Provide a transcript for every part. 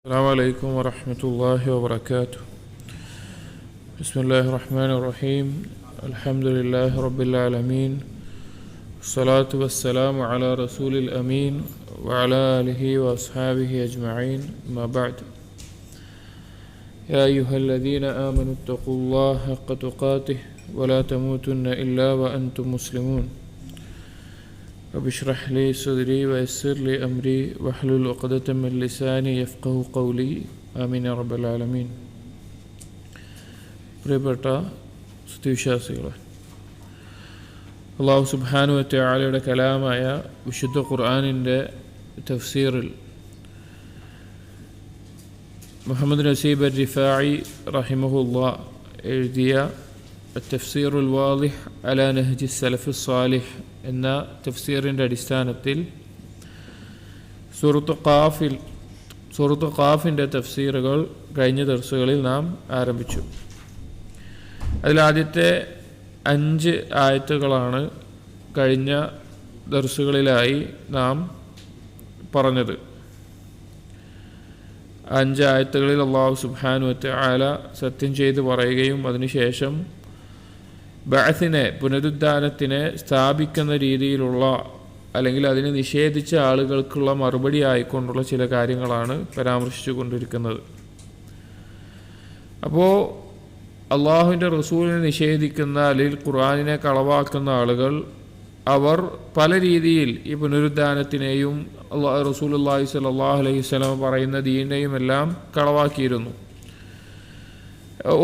السلام عليكم ورحمة الله وبركاته. بسم الله الرحمن الرحيم. الحمد لله رب العالمين، الصلاة والسلام على رسول الأمين وعلى آله وأصحابه أجمعين، ما بعد. يا أيها الذين آمنوا اتقوا الله حق تقاته ولا تموتن إلا وأنتم مسلمون. رب اشرح لي صدري ويسر لي أمري واحلل عقدة من لساني يفقهوا قولي آمين يا رب العالمين. പ്രിയപ്പെട്ട സത്യവിശ്വാസികളെ, അല്ലാഹു സുബ്ഹാനഹു വ തആലയുടെ കലാമായ വിശുദ്ധ ഖുർആനിൻ്റെ തഫ്സീറിൽ മുഹമ്മദ് നസീബ് അർ-റിഫാഇ റഹിമഹുല്ലാഹ് എഴുതിയ തഫ്സീറുൽ വാളിഹ് അലാ നഹ്ജി സലഫ് സ്വാലിഹ് എന്ന തഫ്സീറിൻ്റെ അടിസ്ഥാനത്തിൽ സൂറത്ത് ഖാഫിൻ്റെ തഫ്സീറുകൾ കഴിഞ്ഞ ദർസുകളിൽ നാം ആരംഭിച്ചു. അതിലാദ്യത്തെ 5 ആയത്തുകളാണ് കഴിഞ്ഞ ദർസുകളിലായി നാം പറഞ്ഞത്. 5 ആയത്തുകളിൽ അല്ലാഹു സുബ്ഹാനഹു വ തആല സത്യം ചെയ്ത് പറയുകയും അതിനുശേഷം ബഅസിനെ, പുനരുദ്ധാനത്തിനെ സ്ഥാപിക്കുന്ന രീതിയിലുള്ള അല്ലെങ്കിൽ അതിനെ നിഷേധിച്ച ആളുകൾക്കുള്ള മറുപടി ആയിക്കൊണ്ടുള്ള ചില കാര്യങ്ങളാണ് പരാമർശിച്ചു കൊണ്ടിരിക്കുന്നത്. അപ്പോൾ അള്ളാഹുവിൻ്റെ റസൂലിനെ നിഷേധിക്കുന്ന അല്ലെങ്കിൽ ഖുർആനിനെ കളവാക്കുന്ന ആളുകൾ അവർ പല രീതിയിൽ ഈ പുനരുദ്ധാനത്തിനെയും റസൂലുള്ളാഹി സ്വല്ലല്ലാഹു അലൈഹി വസല്ലം പറയുന്ന ദീനിനെയും എല്ലാം കളവാക്കിയിരുന്നു.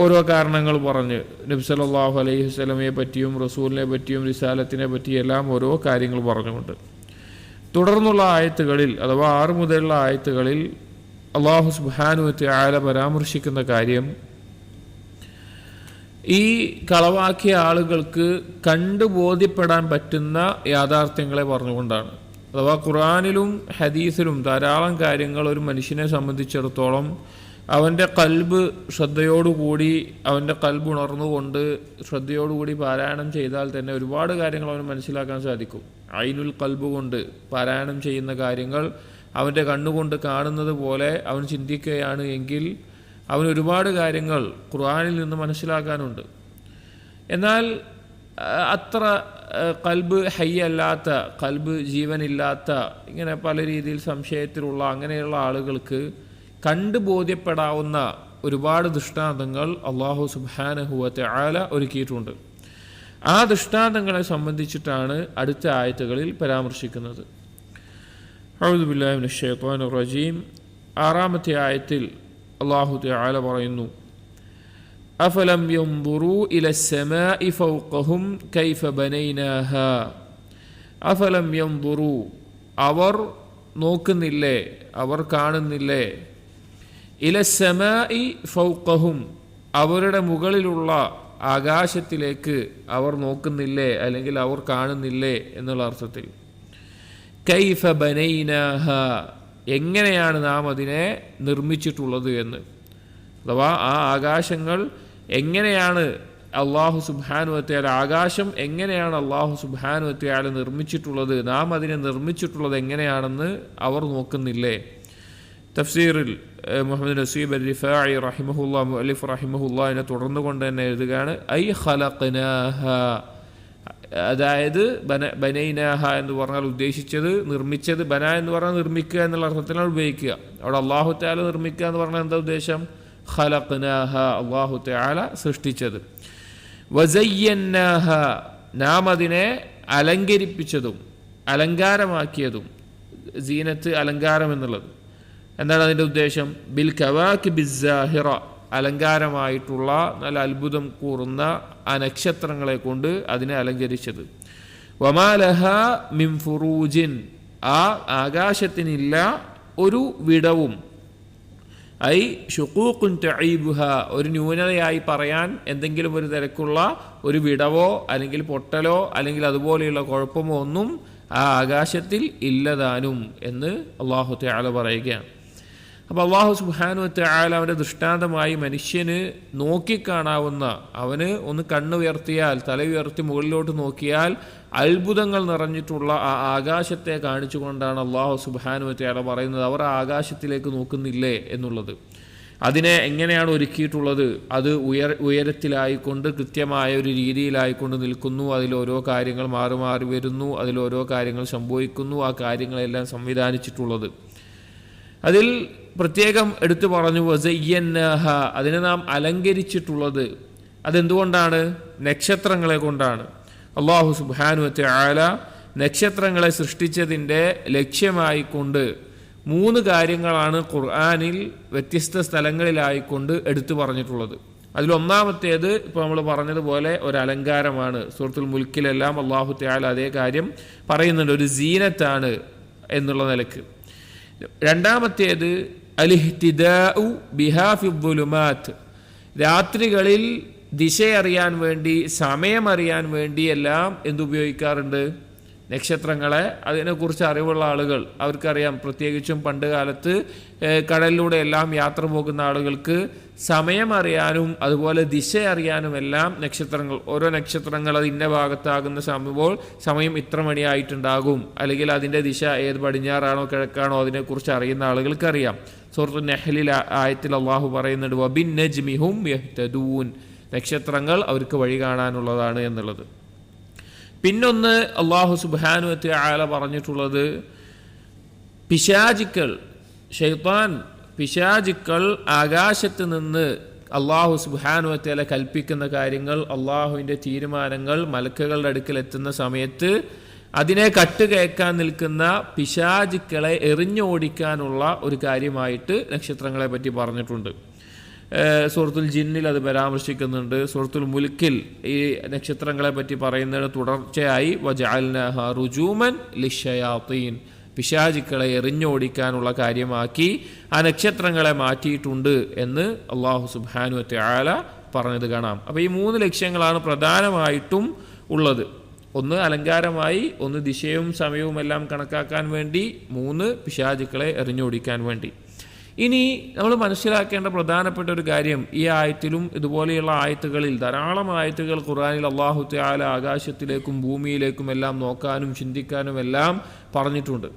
ഓരോ കാരണങ്ങൾ പറഞ്ഞ് നബി സല്ലല്ലാഹു അലൈഹി വസല്ലമയെ പറ്റിയും റസൂലിനെ പറ്റിയും റിസാലത്തിനെ പറ്റിയും എല്ലാം ഓരോ കാര്യങ്ങൾ പറഞ്ഞുകൊണ്ട് തുടർന്നുള്ള ആയത്തുകളിൽ അഥവാ 6 മുതലുള്ള ആയത്തുകളിൽ അല്ലാഹു സുബ്ഹാനഹു വ തആല പരാമർശിക്കുന്ന കാര്യം ഈ കളവാക്കിയ ആളുകൾക്ക് കണ്ടു ബോധ്യപ്പെടാൻ പറ്റുന്ന യാഥാർത്ഥ്യങ്ങളെ പറഞ്ഞുകൊണ്ടാണ്. അഥവാ ഖുർആനിലും ഹദീസിലും ധാരാളം കാര്യങ്ങൾ ഒരു മനുഷ്യനെ സംബന്ധിച്ചിടത്തോളം അവൻ്റെ കൽബ് ശ്രദ്ധയോടുകൂടി, അവൻ്റെ കൽബ് ഉണർന്നുകൊണ്ട് ശ്രദ്ധയോടുകൂടി പാരായണം ചെയ്താൽ തന്നെ ഒരുപാട് കാര്യങ്ങൾ അവന് മനസ്സിലാക്കാൻ സാധിക്കും. ഐനുൽ കൽബ് കൊണ്ട് പാരായണം ചെയ്യുന്ന കാര്യങ്ങൾ അവൻ്റെ കണ്ണുകൊണ്ട് കാണുന്നത് പോലെ അവൻ ചിന്തിക്കുകയാണ് എങ്കിൽ അവന് ഒരുപാട് കാര്യങ്ങൾ ഖുർആനിൽ നിന്ന് മനസ്സിലാക്കാനുണ്ട്. എന്നാൽ അത്ര കൽബ് ഹയ്യല്ലാത്ത, കൽബ് ജീവനില്ലാത്ത, ഇങ്ങനെ പല രീതിയിൽ സംശയത്തിലുള്ള അങ്ങനെയുള്ള ആളുകൾക്ക് കണ്ടു ബോധ്യപ്പെടാവുന്ന ഒരുപാട് ദൃഷ്ടാന്തങ്ങൾ അല്ലാഹു സുബ്ഹാനഹു വ തആല ഒരുക്കിയിട്ടുണ്ട്. ആ ദൃഷ്ടാന്തങ്ങളെ സംബന്ധിച്ചിട്ടാണ് അടുത്ത ആയത്തുകളിൽ പരാമർശിക്കുന്നത്. അഊദു ബില്ലാഹി മിനശ് ശൈത്വാനിർ റജീം. 6-ാമത്തെ ആയത്തിൽ അല്ലാഹു തആല പറയുന്നു, അഫലം യൻദുറൂ ഇലസ്സമാഇ ഫൗഖഹും കൈഫ ബനൈനാഹാ. അഫലം യൻദുറൂ, അവർ നോക്കുന്നില്ലേ, അവർ കാണുന്നില്ലേ, ഇലസ്സമാഇ ഫൗഖഹും, അവരുടെ മുകളിലുള്ള ആകാശത്തിലേക്ക് അവർ നോക്കുന്നില്ലേ, അല്ലെങ്കിൽ അവർ കാണുന്നില്ലേ എന്നുള്ള അർത്ഥത്തിൽ. കൈഫ ബനൈനാഹാ, എങ്ങനെയാണ് നാം അതിനെ നിർമ്മിച്ചിട്ടുള്ളത് എന്ന്. അഥവാ ആ ആകാശങ്ങൾ എങ്ങനെയാണ് അല്ലാഹു സുബ്ഹാനഹു വ തആല, ആകാശം എങ്ങനെയാണ് അല്ലാഹു സുബ്ഹാനഹു വ തആല നിർമ്മിച്ചിട്ടുള്ളത്, നാം അതിനെ നിർമ്മിച്ചിട്ടുള്ളത് എങ്ങനെയാണെന്ന് അവർ നോക്കുന്നില്ലേ. തഫ്സീറിൽ മുഹമ്മദ് നസീബ് അർ-റിഫാഇ റഹിമഹുല്ലാഹ്, മുഅല്ലിഫ് റഹിമഹുല്ലാഹിനെ തുടർന്നു കൊണ്ട് തന്നെ എഴുതുകയാണ്, ഐ ഖലഖനാഹ, അതായത് ബനൈനാഹ എന്ന് പറഞ്ഞാൽ ഉദ്ദേശിച്ചത് നിർമ്മിച്ചത്, ബന എന്ന് പറഞ്ഞാൽ നിർമ്മിക്കുക എന്നുള്ള അർത്ഥത്തിലാണ് ഉപയോഗിക്കുക. അവിടെ അല്ലാഹു തആല നിർമ്മിക്കുക എന്ന് പറഞ്ഞാൽ എന്താ ഉദ്ദേശം? ഖലഖനാഹ, അല്ലാഹു തആല സൃഷ്ടിച്ചത്. വസയ്യന്നാഹ, നാം അതിനെ അലങ്കരിപ്പിച്ചതും അലങ്കാരമാക്കിയതും. സീനത്ത്, അലങ്കാരം എന്നുള്ളത് എന്താണ് അതിൻ്റെ ഉദ്ദേശം? ബിൽ കവാകിബിസ് സാഹിറ, അലങ്കാരമായിട്ടുള്ള നല്ല അത്ഭുതം കൂറുന്ന ആ നക്ഷത്രങ്ങളെ കൊണ്ട് അതിനെ അലങ്കരിച്ചത്. വമാ ലഹാ മിൻ ഫുറൂജിൻ, ആ ആകാശത്തിനില്ല ഒരു വിടവും. ഐ ഷുഖൂഖുൻ തഈബുഹ, ഒരു ന്യൂനതയായി പറയാൻ എന്തെങ്കിലും ഒരു തരക്കുള്ള ഒരു വിടവോ അല്ലെങ്കിൽ പൊട്ടലോ അല്ലെങ്കിൽ അതുപോലെയുള്ള കുഴപ്പമോ ഒന്നും ആ ആകാശത്തിൽ ഇല്ലതാനും എന്ന് അല്ലാഹു തആല പറയുകയാണ്. അപ്പോൾ അല്ലാഹു സുബ്ഹാനഹു വ തആല അവൻ്റെ ദൃഷ്ടാന്തമായി മനുഷ്യന് നോക്കിക്കാണാവുന്ന, അവന് ഒന്ന് കണ്ണുയർത്തിയാൽ, തല ഉയർത്തി മുകളിലോട്ട് നോക്കിയാൽ അത്ഭുതങ്ങൾ നിറഞ്ഞിട്ടുള്ള ആ ആകാശത്തെ കാണിച്ചുകൊണ്ടാണ് അല്ലാഹു സുബ്ഹാനഹു വ തആല പറയുന്നത് അവർ ആ ആകാശത്തിലേക്ക് നോക്കുന്നില്ലേ എന്നുള്ളത്. അതിനെ എങ്ങനെയാണ് ഒരുക്കിയിട്ടുള്ളത്? അത് ഉയരത്തിലായിക്കൊണ്ട് കൃത്യമായ ഒരു രീതിയിലായിക്കൊണ്ട് നിൽക്കുന്നു. അതിലോരോ കാര്യങ്ങൾ മാറി മാറി വരുന്നു, അതിലോരോ കാര്യങ്ങൾ സംഭവിക്കുന്നു. ആ കാര്യങ്ങളെല്ലാം സംവിധാനിച്ചിട്ടുള്ളത്. അതിൽ പ്രത്യേകം എടുത്തു പറഞ്ഞു വസയ്യന്നഹ, അതിനെ നാം അലങ്കരിച്ചിട്ടുള്ളത്. അതെന്തുകൊണ്ടാണ്? നക്ഷത്രങ്ങളെ കൊണ്ടാണ്. അല്ലാഹു സുബ്ഹാനഹു വ തആല നക്ഷത്രങ്ങളെ സൃഷ്ടിച്ചതിൻ്റെ ലക്ഷ്യമായിക്കൊണ്ട് 3 കാര്യങ്ങളാണ് ഖുർആനിൽ വ്യത്യസ്ത സ്ഥലങ്ങളിലായിക്കൊണ്ട് എടുത്തു പറഞ്ഞിട്ടുള്ളത്. അതിലൊന്നാമത്തേത് ഇപ്പോൾ നമ്മൾ പറഞ്ഞതുപോലെ ഒരു അലങ്കാരമാണ്. സൂറത്തുൽ മുൽക്കിലെല്ലാം അല്ലാഹു തആല അതേ കാര്യം പറയുന്നുണ്ട്, ഒരു സീനത്താണ് എന്നുള്ള നിലക്ക്. രണ്ടാമത്തേത് അൽഇഹ്തിദാഉ ബിഹാ ഫിദ്ദുലുമാത്ത്, രാത്രികളിൽ ദിശയറിയാൻ വേണ്ടി സമയമറിയാൻ വേണ്ടിയെല്ലാം എന്തുപയോഗിക്കാറുണ്ട്? നക്ഷത്രങ്ങളെ. അതിനെക്കുറിച്ച് അറിവുള്ള ആളുകൾ അവർക്കറിയാം. പ്രത്യേകിച്ചും പണ്ട് കാലത്ത് കടലിലൂടെ എല്ലാം യാത്ര പോകുന്ന ആളുകൾക്ക് സമയം അറിയാനും അതുപോലെ ദിശ അറിയാനുമെല്ലാം നക്ഷത്രങ്ങൾ, ഓരോ നക്ഷത്രങ്ങൾ അത് ഇന്ന ഭാഗത്താകുന്ന സമയം ഇത്ര മണിയായിട്ടുണ്ടാകും, അല്ലെങ്കിൽ അതിൻ്റെ ദിശ ഏത് പടിഞ്ഞാറാണോ കിഴക്കാണോ അതിനെക്കുറിച്ച് അറിയുന്ന ആളുകൾക്കറിയാം. സൂറത്തുൻ നഹ്ലിൽ ആയത്തിൽ അല്ലാഹു പറയുന്നുണ്ട് വബിൻ നജ്മി ഹും യഹ്തദൂൻ, നക്ഷത്രങ്ങൾ അവർക്ക് വഴി കാണാനുള്ളതാണ് എന്നുള്ളത്. പിന്നൊന്ന് അല്ലാഹു സുബ്ഹാനഹു വ തആല പറഞ്ഞിട്ടുള്ളത് പിശാചുക്കൾ, ശൈത്താൻ, പിശാചുക്കൾ ആകാശത്ത് നിന്ന് അല്ലാഹു സുബ്ഹാനഹു വ തആല കൽപ്പിക്കുന്ന കാര്യങ്ങൾ, അല്ലാഹുവിൻ്റെ തീരുമാനങ്ങൾ മലക്കുകളുടെ അടുക്കൽ എത്തുന്ന സമയത്ത് അതിനെ കട്ടുകയക്കാൻ നിൽക്കുന്ന പിശാചുക്കളെ എറിഞ്ഞോടിക്കാനുള്ള ഒരു കാര്യമായിട്ട് നക്ഷത്രങ്ങളെ പറ്റി പറഞ്ഞിട്ടുണ്ട്. സൂറത്തുൽ ജിന്നിൽ അത് പരാമർശിക്കുന്നുണ്ട്. സൂറത്തുൽ മുൽക്കിൽ ഈ നക്ഷത്രങ്ങളെ പറ്റി പറയുന്നതിന് തുടർച്ചയായി വജഅൽനാഹ റുജൂമൻ ലിശ്ശയാത്തീൻ, പിശാചുക്കളെ എറിഞ്ഞോടിക്കാനുള്ള കാര്യമാക്കി ആ നക്ഷത്രങ്ങളെ മാറ്റിയിട്ടുണ്ട് എന്ന് അല്ലാഹു സുബ്ഹാനഹു വ തആല പറഞ്ഞത് കാണാം. അപ്പോൾ ഈ 3 ലക്ഷ്യങ്ങളാണ് പ്രധാനമായിട്ടും ഉള്ളത്. ഒന്ന് അലങ്കാരമായി, ഒന്ന് ദിശയും സമയവും എല്ലാം കണക്കാക്കാൻ വേണ്ടി, 3 പിശാചുക്കളെ എറിഞ്ഞോടിക്കാൻ വേണ്ടി. ഇനി നമ്മൾ മനസ്സിലാക്കേണ്ട പ്രധാനപ്പെട്ട ഒരു കാര്യം, ഈ ആയത്തിലും ഇതുപോലെയുള്ള ആയത്തുകളിൽ ധാരാളം ആയത്തുകൾ ഖുർആനിൽ അല്ലാഹു തആല ആകാശത്തിലേക്കും ഭൂമിയിലേക്കും എല്ലാം നോക്കാനും ചിന്തിക്കാനും എല്ലാം പറഞ്ഞിട്ടുണ്ട്.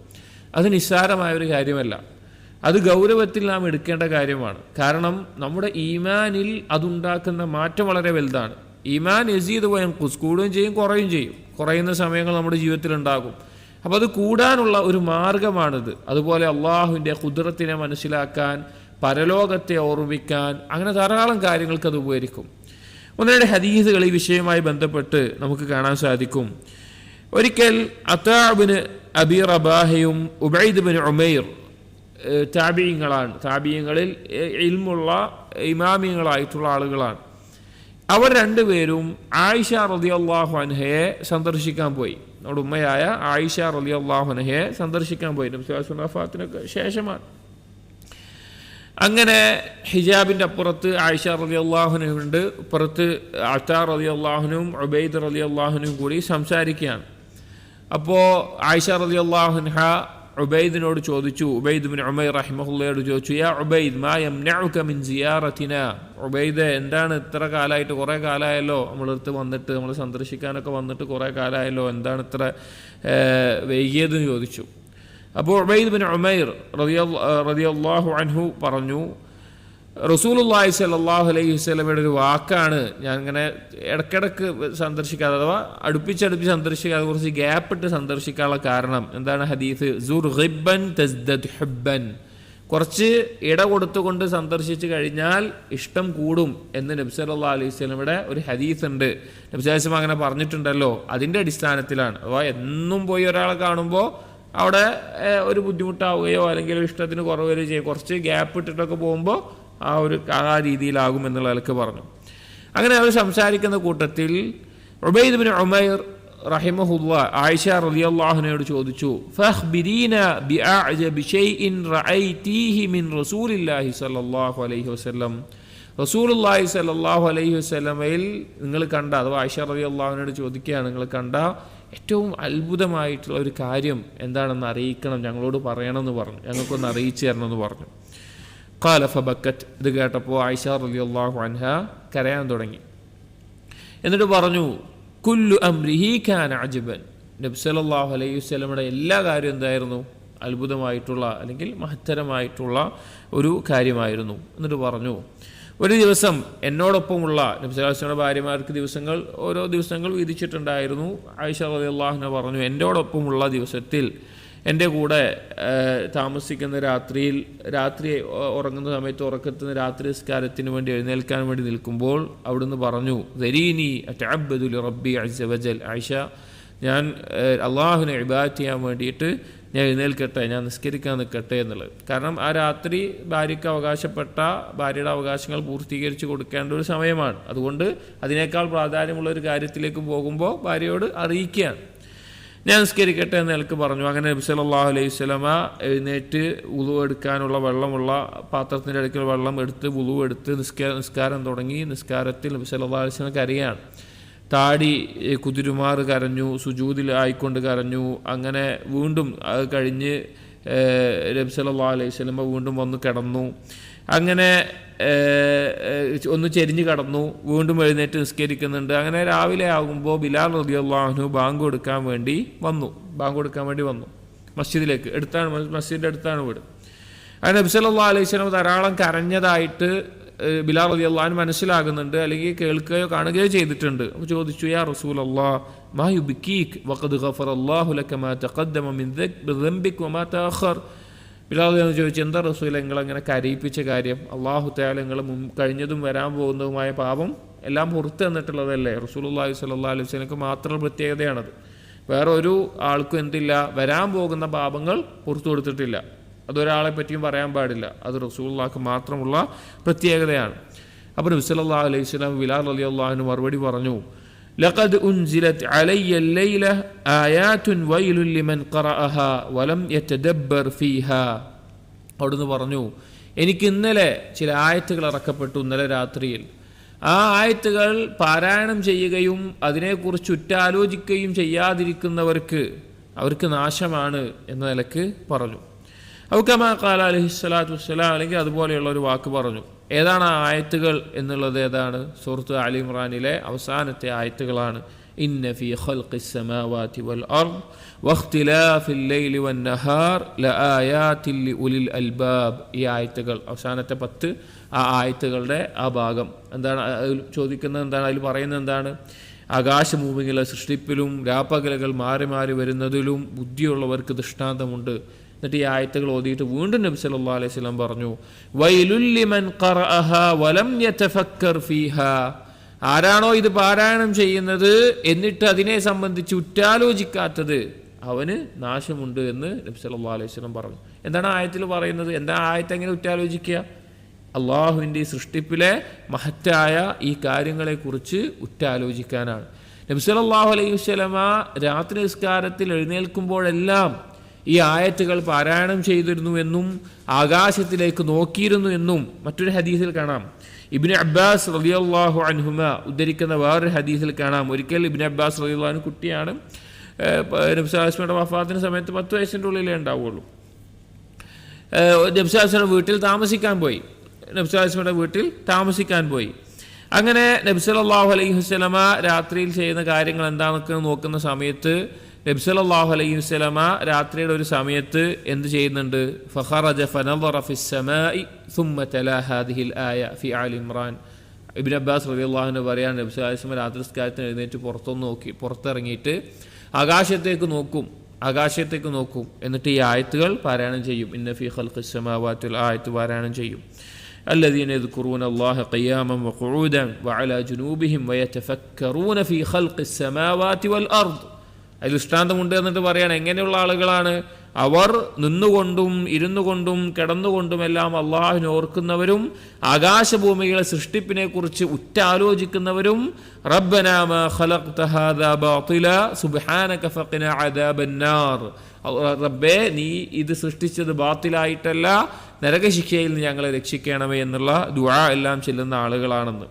അത് നിസ്സാരമായ ഒരു കാര്യമല്ല, അത് ഗൗരവത്തിൽ നാം എടുക്കേണ്ട കാര്യമാണ്. കാരണം നമ്മുടെ ഈമാനിൽ അതുണ്ടാക്കുന്ന മാറ്റം വളരെ വലുതാണ്. ഈമാൻ യസീദ് വയൻഖുസ്, കൂടുകയും ചെയ്യും കുറയുകയും ചെയ്യും. കുറയുന്ന സമയങ്ങൾ നമ്മുടെ ജീവിതത്തിൽ ഉണ്ടാകും. അപ്പോൾ അത് കൂടാനുള്ള ഒരു മാർഗമാണിത്. അതുപോലെ അള്ളാഹുവിൻ്റെ ഖുദ്റത്തിനെ മനസ്സിലാക്കാൻ, പരലോകത്തെ ഓർമ്മിക്കാൻ, അങ്ങനെ ധാരാളം കാര്യങ്ങൾക്ക് അത് ഉപകരിക്കും. 1-2 ഹദീസുകൾ ഈ വിഷയവുമായി ബന്ധപ്പെട്ട് നമുക്ക് കാണാൻ സാധിക്കും. ഒരിക്കൽ അത്താ ഇബ്നു അബീ റബാഹയും ഉബൈദ് ഇബ്നു ഉമൈർ താബിഈങ്ങളാണ്. താബിഈങ്ങളിൽ ഇൽമുള്ള ഇമാമിങ്ങളായിട്ടുള്ള ആളുകളാണ്. അവർ രണ്ടുപേരും ആയിഷ റളിയല്ലാഹു അൻഹയെ സന്ദർശിക്കാൻ പോയി. നമ്മുടെ ഉമ്മയായ ആയിഷ റളിയല്ലാഹു അൻഹയെ സന്ദർശിക്കാൻ പോയി. നബി സ്വല്ലല്ലാഹു അലൈഹി വസല്ലമക്ക് ശേഷമാണ്. അങ്ങനെ ഹിജാബിൻ്റെ അപ്പുറത്ത് ആയിഷ റളിയല്ലാഹു അൻഹയുണ്ട്, ഇപ്പുറത്ത് അത്താ റളിയല്ലാഹു അൻഹും ഉബൈദ് റളിയല്ലാഹു അൻഹും കൂടി സംസാരിക്കുകയാണ്. അപ്പോൾ ആയിഷ റളിയല്ലാഹു അൻഹ ഉബൈദിനോട് ചോദിച്ചു, ഉബൈദ് ഇബ്നു ഉമൈർ റഹിമഹുള്ളയോട് ചോദിച്ചു, യാ ഉബൈദ് മാ യംനഉക മിൻ സിയാറതിനാ, ഉബൈദ് എന്താണ് ഇത്ര കാലമായിട്ട്, കുറേ കാലമായല്ലോ നമ്മളടുത്ത് വന്നിട്ട്, നമ്മൾ സന്ദർശിക്കാനൊക്കെ വന്നിട്ട് കുറേ കാലമായല്ലോ, എന്താണ് ഇത്ര വൈകിയതെന്ന് ചോദിച്ചു. അപ്പോൾ ഉബൈദ് ഇബ്നു ഉമൈർ റളിയല്ലാഹു അൻഹു പറഞ്ഞു, റസൂലുള്ളാഹി സ്വല്ലല്ലാഹു അലൈഹി വസല്ലമയുടെ ഒരു വാക്കാണ് ഞാൻ ഇങ്ങനെ ഇടയ്ക്കിടയ്ക്ക് സന്ദർശിക്കാതെ, അഥവാ അടുപ്പിച്ചടുപ്പിച്ച് സന്ദർശിക്കാതെ കുറച്ച് ഗ്യാപ്പിട്ട് സന്ദർശിക്കാനുള്ള കാരണം എന്താണ്? ഹദീസ് സുർ ഗിബ്ബൻ തസ്ദദ് ഹുബ്ബൻ, കുറച്ച് ഇട കൊടുത്തുകൊണ്ട് സന്ദർശിച്ച് കഴിഞ്ഞാൽ ഇഷ്ടം കൂടും എന്ന് നബി സല്ലല്ലാഹു അലൈഹി വസല്ലമയുടെ ഒരു ഹദീസ് ഉണ്ട്. നബി സല്ലല്ലാഹു അലൈഹി വസല്ലം അങ്ങനെ പറഞ്ഞിട്ടുണ്ടല്ലോ, അതിൻ്റെ അടിസ്ഥാനത്തിലാണ്. അഥവാ എന്നും പോയി ഒരാളെ കാണുമ്പോൾ അവിടെ ഒരു ബുദ്ധിമുട്ടാവുകയോ അല്ലെങ്കിൽ ഇഷ്ടത്തിന് കുറവ് വരികയോ ചെയ്യും. കുറച്ച് ഗ്യാപ്പ് ഇട്ടിട്ടൊക്കെ പോകുമ്പോൾ ആ രീതിയിലാകും എന്നുള്ള നിലക്ക് പറഞ്ഞു. അങ്ങനെ അവർ സംസാരിക്കുന്ന കൂട്ടത്തിൽ ഉബൈദ് ഇബ്നു ഉമൈർ റഹിമഹുല്ലാ ആയിഷ റളിയല്ലാഹു അൻഹയോട് ചോദിച്ചു, ഫഖ്ബിരീന ബിഅഅജബി ഷൈഇൻ റഅയ്തീഹി മിൻ റസൂലില്ലാഹി സ്വല്ലല്ലാഹു അലൈഹി വസല്ലം, റസൂലുള്ളാഹി സ്വല്ലല്ലാഹു അലൈഹി വസല്ലമയിൽ നിങ്ങൾ കണ്ട, അഥവാ ആയിഷ റളിയല്ലാഹു അൻഹയോട് ചോദിക്കുകയാണ്, നിങ്ങൾ കണ്ട ഏറ്റവും അത്ഭുതമായിട്ടുള്ള ഒരു കാര്യം എന്താണെന്ന് അറിയിക്കണം, ഞങ്ങളോട് പറയണമെന്ന് പറഞ്ഞു, ഞങ്ങൾക്കൊന്ന് അറിയിച്ചു തരണമെന്ന് പറഞ്ഞു. ഖാല ഫബക്കത്ത്, ഇത് കേട്ടപ്പോൾ ആയിഷ റളിയല്ലാഹു അൻഹ കരയാൻ തുടങ്ങി. എന്നിട്ട് പറഞ്ഞു, കുല്ലു അംരിഹി കാന അജബൻ. നബി സല്ലല്ലാഹു അലൈഹി വസല്ലമയുടെ എല്ലാ കാര്യവും എന്തായിരുന്നു? അത്ഭുതമായിട്ടുള്ള അല്ലെങ്കിൽ മഹത്തരമായിട്ടുള്ള ഒരു കാര്യമായിരുന്നു. എന്നിട്ട് പറഞ്ഞു, ഒരു ദിവസം എന്നോടൊപ്പമുള്ള നബി സല്ലല്ലാഹു അലൈഹി വസല്ലമയുടെ ഭാര്യമാർക്ക് ഓരോ ദിവസങ്ങൾ വിധിച്ചിട്ടുണ്ടായിരുന്നു. ആയിഷ റളിയല്ലാഹു അൻഹ പറഞ്ഞു, എന്നോടൊപ്പമുള്ള ദിവസത്തിൽ എൻ്റെ കൂടെ താമസിക്കുന്ന രാത്രി ഉറങ്ങുന്ന സമയത്ത് ഉറക്കത്തിന് രാത്രി നിസ്കാരത്തിന് വേണ്ടി എഴുന്നേൽക്കാൻ വേണ്ടി നിൽക്കുമ്പോൾ അവിടുന്ന് പറഞ്ഞു, ദരീനി അതഅബ്ബദു ലിറബ്ബി അസ്സ വജൽ. ആയിഷ, ഞാൻ അള്ളാഹുവിനെ ഇബാദത്ത് ചെയ്യാൻ വേണ്ടിയിട്ട് ഞാൻ എഴുന്നേൽക്കട്ടെ, ഞാൻ നിസ്കരിക്കാൻ നിൽക്കട്ടെ എന്നുള്ളത്. കാരണം ആ രാത്രി ഭാര്യയ്ക്ക് ഭാര്യയുടെ അവകാശങ്ങൾ പൂർത്തീകരിച്ച് കൊടുക്കേണ്ട ഒരു സമയമാണ്. അതുകൊണ്ട് അതിനേക്കാൾ പ്രാധാന്യമുള്ള ഒരു കാര്യത്തിലേക്ക് പോകുമ്പോൾ ഭാര്യയോട് അറിയിക്കുകയാണ്, ഞാൻ നിസ്കരിക്കട്ടെ എന്ന് നിലക്ക് പറഞ്ഞു. അങ്ങനെ നബി സല്ലല്ലാഹു അലൈഹി വസല്ലമ എഴുന്നേറ്റ് വുളു എടുക്കാനുള്ള വെള്ളമുള്ള പാത്രത്തിൻ്റെ അടുക്കൽ വെള്ളം എടുത്ത് വുളു എടുത്ത് നിസ്കാരം തുടങ്ങി. നിസ്കാരത്തിൽ നബി സല്ലല്ലാഹു അലൈഹി വസല്ലമ കരയാണ്. താടി കുതിരുമാറ് കരഞ്ഞു, സുജൂദിൽ ആയിക്കൊണ്ട് കരഞ്ഞു. അങ്ങനെ വീണ്ടും അത് കഴിഞ്ഞ് നബി സല്ലല്ലാഹു അലൈഹി വസല്ലമ വീണ്ടും വന്ന് കിടന്നു. അങ്ങനെ ഒന്ന് ചെരിഞ്ഞ് കടന്നു, വീണ്ടും എഴുന്നേറ്റ് നിസ്കരിക്കുന്നുണ്ട്. അങ്ങനെ രാവിലെ ആകുമ്പോൾ ബിലാൽ റളിയല്ലാഹു അൻഹു ബാങ്ക് കൊടുക്കാൻ വേണ്ടി വന്നു മസ്ജിദിലേക്ക്. മസ്ജിദിൻ്റെ അടുത്താണ് വീട്. അങ്ങനെ നബി സല്ലല്ലാഹു അലൈഹി വസല്ലം ധാരാളം കരഞ്ഞതായിട്ട് ബിലാൽ റളിയല്ലാഹു അൻഹു മനസ്സിലാകുന്നുണ്ട്, അല്ലെങ്കിൽ കേൾക്കുകയോ കാണുകയോ ചെയ്തിട്ടുണ്ട്. അപ്പോൾ ചോദിച്ചു, യാ റസൂലല്ലാഹ് മാ യുബ്കീക് വഖദ് ഗഫറല്ലാഹു ലക മാ തഖദ്ദമ മിൻ ദംബിക വമാ തഅഖർ. ബിലാൽ എന്ന് ചോദിച്ചു, എന്താ റസൂൽ നിങ്ങളങ്ങനെ കരയിപ്പിച്ച കാര്യം? അല്ലാഹു തആല നിങ്ങൾ കഴിഞ്ഞതും വരാൻ പോകുന്നതുമായ പാപം എല്ലാം പുറത്ത് തന്നിട്ടുള്ളതല്ലേ? റസൂലുള്ളാഹി സ്വല്ലല്ലാഹു അലൈഹി വസല്ലമക്ക് മാത്രം പ്രത്യേകതയാണത്. വേറെ ഒരു ആൾക്കും എന്തില്ല, വരാൻ പോകുന്ന പാപങ്ങൾ പുറത്തു കൊടുത്തിട്ടില്ല. അതൊരാളെ പറ്റിയും പറയാൻ പാടില്ല. അത് റസൂലുള്ളാഹിക്ക് മാത്രമുള്ള പ്രത്യേകതയാണ്. അപ്പോൾ നബി സല്ലല്ലാഹു അലൈഹി വസല്ലം ബിലാൽ റളിയല്ലാഹു അൻഹു മറുപടി പറഞ്ഞു, ലഖദ് ഉൻസിലത് അലയ്യ ലൈല ആയാതുൻ വൈലുൻ ലിമൻ ഖറഅഹാ വലം യതദബ്ബർ ഫീഹാ. അവിടുന്ന് പറഞ്ഞു, എനിക്ക് ഇന്നലെ ചില ആയത്തുകൾ ഇറക്കപ്പെട്ടു, ഇന്നലെ രാത്രിയിൽ. ആ ആയത്തുകൾ പാരായണം ചെയ്യുകയും അതിനെക്കുറിച്ച് ഉറ്റാലോചിക്കുകയും ചെയ്യാതിരിക്കുന്നവർക്ക് അവർക്ക് നാശമാണ് എന്ന നിലക്ക് പറഞ്ഞു. ഔ കമാ ഖാല അലൈഹിസ്സലാത്തു വസ്സലാം, അല്ലെങ്കിൽ അതുപോലെയുള്ള ഒരു വാക്ക് പറഞ്ഞു. ഏതാണ് ആ ആയത്തുകൾ എന്നുള്ളത്? ഏതാണ്? സൂറത്ത് ആലി ഇംറാനിലെ അവസാനത്തെ ആയത്തുകളാണ്. ഇന്ന ഫീ ഖൽഖിസ് സമാവാതി വൽ അർദ് വഖ്തിലാഫിൽ ലൈലി വൻ നഹാർ ലആയാതിൻ ലിഉലിൽ അൽബാബ്. ഈ ആയത്തുകൾ, അവസാനത്തെ 10 ആ ആയത്തുകളുടെ ആ ഭാഗം എന്താണ് ചോദിക്കുന്നത്? എന്താണ് അതിൽ പറയുന്നത്? എന്താണ്? ആകാശഭൂമികളെ സൃഷ്ടിപ്പിലും രാപ്പകലുകൾ മാറി മാറി വരുന്നതിലും ബുദ്ധിയുള്ളവർക്ക് ദൃഷ്ടാന്തമുണ്ട്. എന്നിട്ട് ഈ ആയത്തുകൾ ഓതിയിട്ട് വീണ്ടും നബി സല്ലല്ലാഹു അലൈഹി വസല്ലം പറഞ്ഞു, വൈലുൽ ലിമൻ ഖറഅഹാ വലം യതഫക്കർ ഫീഹാ. ആരാണോ ഇത് പാരായണം ചെയ്യുന്നത് എന്നിട്ട് അതിനെ സംബന്ധിച്ച് ഉറ്റാലോചിക്കാത്തത്, അവന് നാശമുണ്ട് എന്ന് നബി സല്ലല്ലാഹു അലൈഹി വസല്ലം പറഞ്ഞു. എന്താണ് ആയത്തിൽ പറയുന്നത്? എന്താ ആയത്ത് എങ്ങനെ ഉറ്റാലോചിക്കുക? അള്ളാഹുവിൻ്റെ സൃഷ്ടിപ്പിലെ മഹത്തായ ഈ കാര്യങ്ങളെക്കുറിച്ച് ഉറ്റാലോചിക്കാനാണ്. നബി സല്ലല്ലാഹു അലൈഹി വസല്ലമ രാത്രി നിസ്കാരത്തിൽ എഴുന്നേൽക്കുമ്പോഴെല്ലാം ഈ ആയത്തുകൾ പാരായണം ചെയ്തിരുന്നു എന്നും ആകാശത്തിലേക്ക് നോക്കിയിരുന്നു എന്നും മറ്റൊരു ഹദീസിൽ കാണാം. ഇബ്നു അബ്ബാസ് റളിയല്ലാഹു അൻഹുമ ഉദ്ധരിക്കുന്ന വേറൊരു ഹദീസിൽ കാണാം. ഒരിക്കൽ ഇബ്നു അബ്ബാസ് റളിയല്ലാഹു അൻഹു കുട്ടിയാണ്. നബി സല്ലല്ലാഹു അലൈഹി വസല്ലമയുടെ വഫാത്തിന് സമയത്ത് 10 വയസ്സിൻ്റെ ഉള്ളിലേ ഉണ്ടാവുള്ളൂ. നബി സല്ലല്ലാഹു അലൈഹി വസല്ലം വീട്ടിൽ താമസിക്കാൻ പോയി. അങ്ങനെ നബി സല്ലല്ലാഹു അലൈഹി വസല്ലമ രാത്രിയിൽ ചെയ്യുന്ന കാര്യങ്ങൾ എന്താണെന്നൊക്കെ നോക്കുന്ന സമയത്ത് നബി സല്ലല്ലാഹു അലൈഹി വസല്ലമ രാത്രിയുടെ ഒരു സമയത്ത് എന്ത് ചെയ്യുന്നുണ്ട്? ഫഖറജ ഫനദറ ഫിസ്സമാഇ ثم തലാ ഹാദിഹിൽ ആയ ഫി ആലി ഇംറാൻ. ഇബ്നു അബ്ബാസ് റളിയല്ലാഹു അൻഹു പറയാണ്, നബി സല്ലല്ലാഹു അലൈഹി വസല്ലം രാത്രി നിസ്കാരത്തിന് എഴുന്നേറ്റ് പുറത്തിറങ്ങിയിട്ട് ആകാശത്തേക്ക് നോക്കും. എന്നിട്ട് ഈ ആയത്തുകൾ പാരായണം ചെയ്യും. ഇന്ന ഫീ ഖൽഖിസ് സമാവാതി വൽ ആയത്ത് പാരായണം ചെയ്യും. الذين يذكرون الله قياما وقعودا وعلى جنوبهم ويتفكرون في خلق السماوات والأرض. അതിൽ ദൃഷ്ടാന്തമുണ്ട് എന്നിട്ട് പറയാണ്, എങ്ങനെയുള്ള ആളുകളാണ്? അവർ നിന്നുകൊണ്ടും ഇരുന്നു കൊണ്ടും കിടന്നുകൊണ്ടുമെല്ലാം അള്ളാഹുവിനെ ഓർക്കുന്നവരും ആകാശഭൂമികളെ സൃഷ്ടിപ്പിനെ കുറിച്ച് ഉറ്റാലോചിക്കുന്നവരും. റബ്ബനാ മാ ഖലഖ്ത ഹാദാ ബാതില സുബ്ഹാനക ഫഖിനാ അദാബന്നാർ. റബ്ബേ, നീ ഇത് സൃഷ്ടിച്ചത് ബാത്തിലായിട്ടല്ല, നരകശിക്ഷയിൽ നിന്ന് ഞങ്ങളെ രക്ഷിക്കണമേ എന്നുള്ള ദുആ എല്ലാം ചെല്ലുന്ന ആളുകളാണെന്ന്.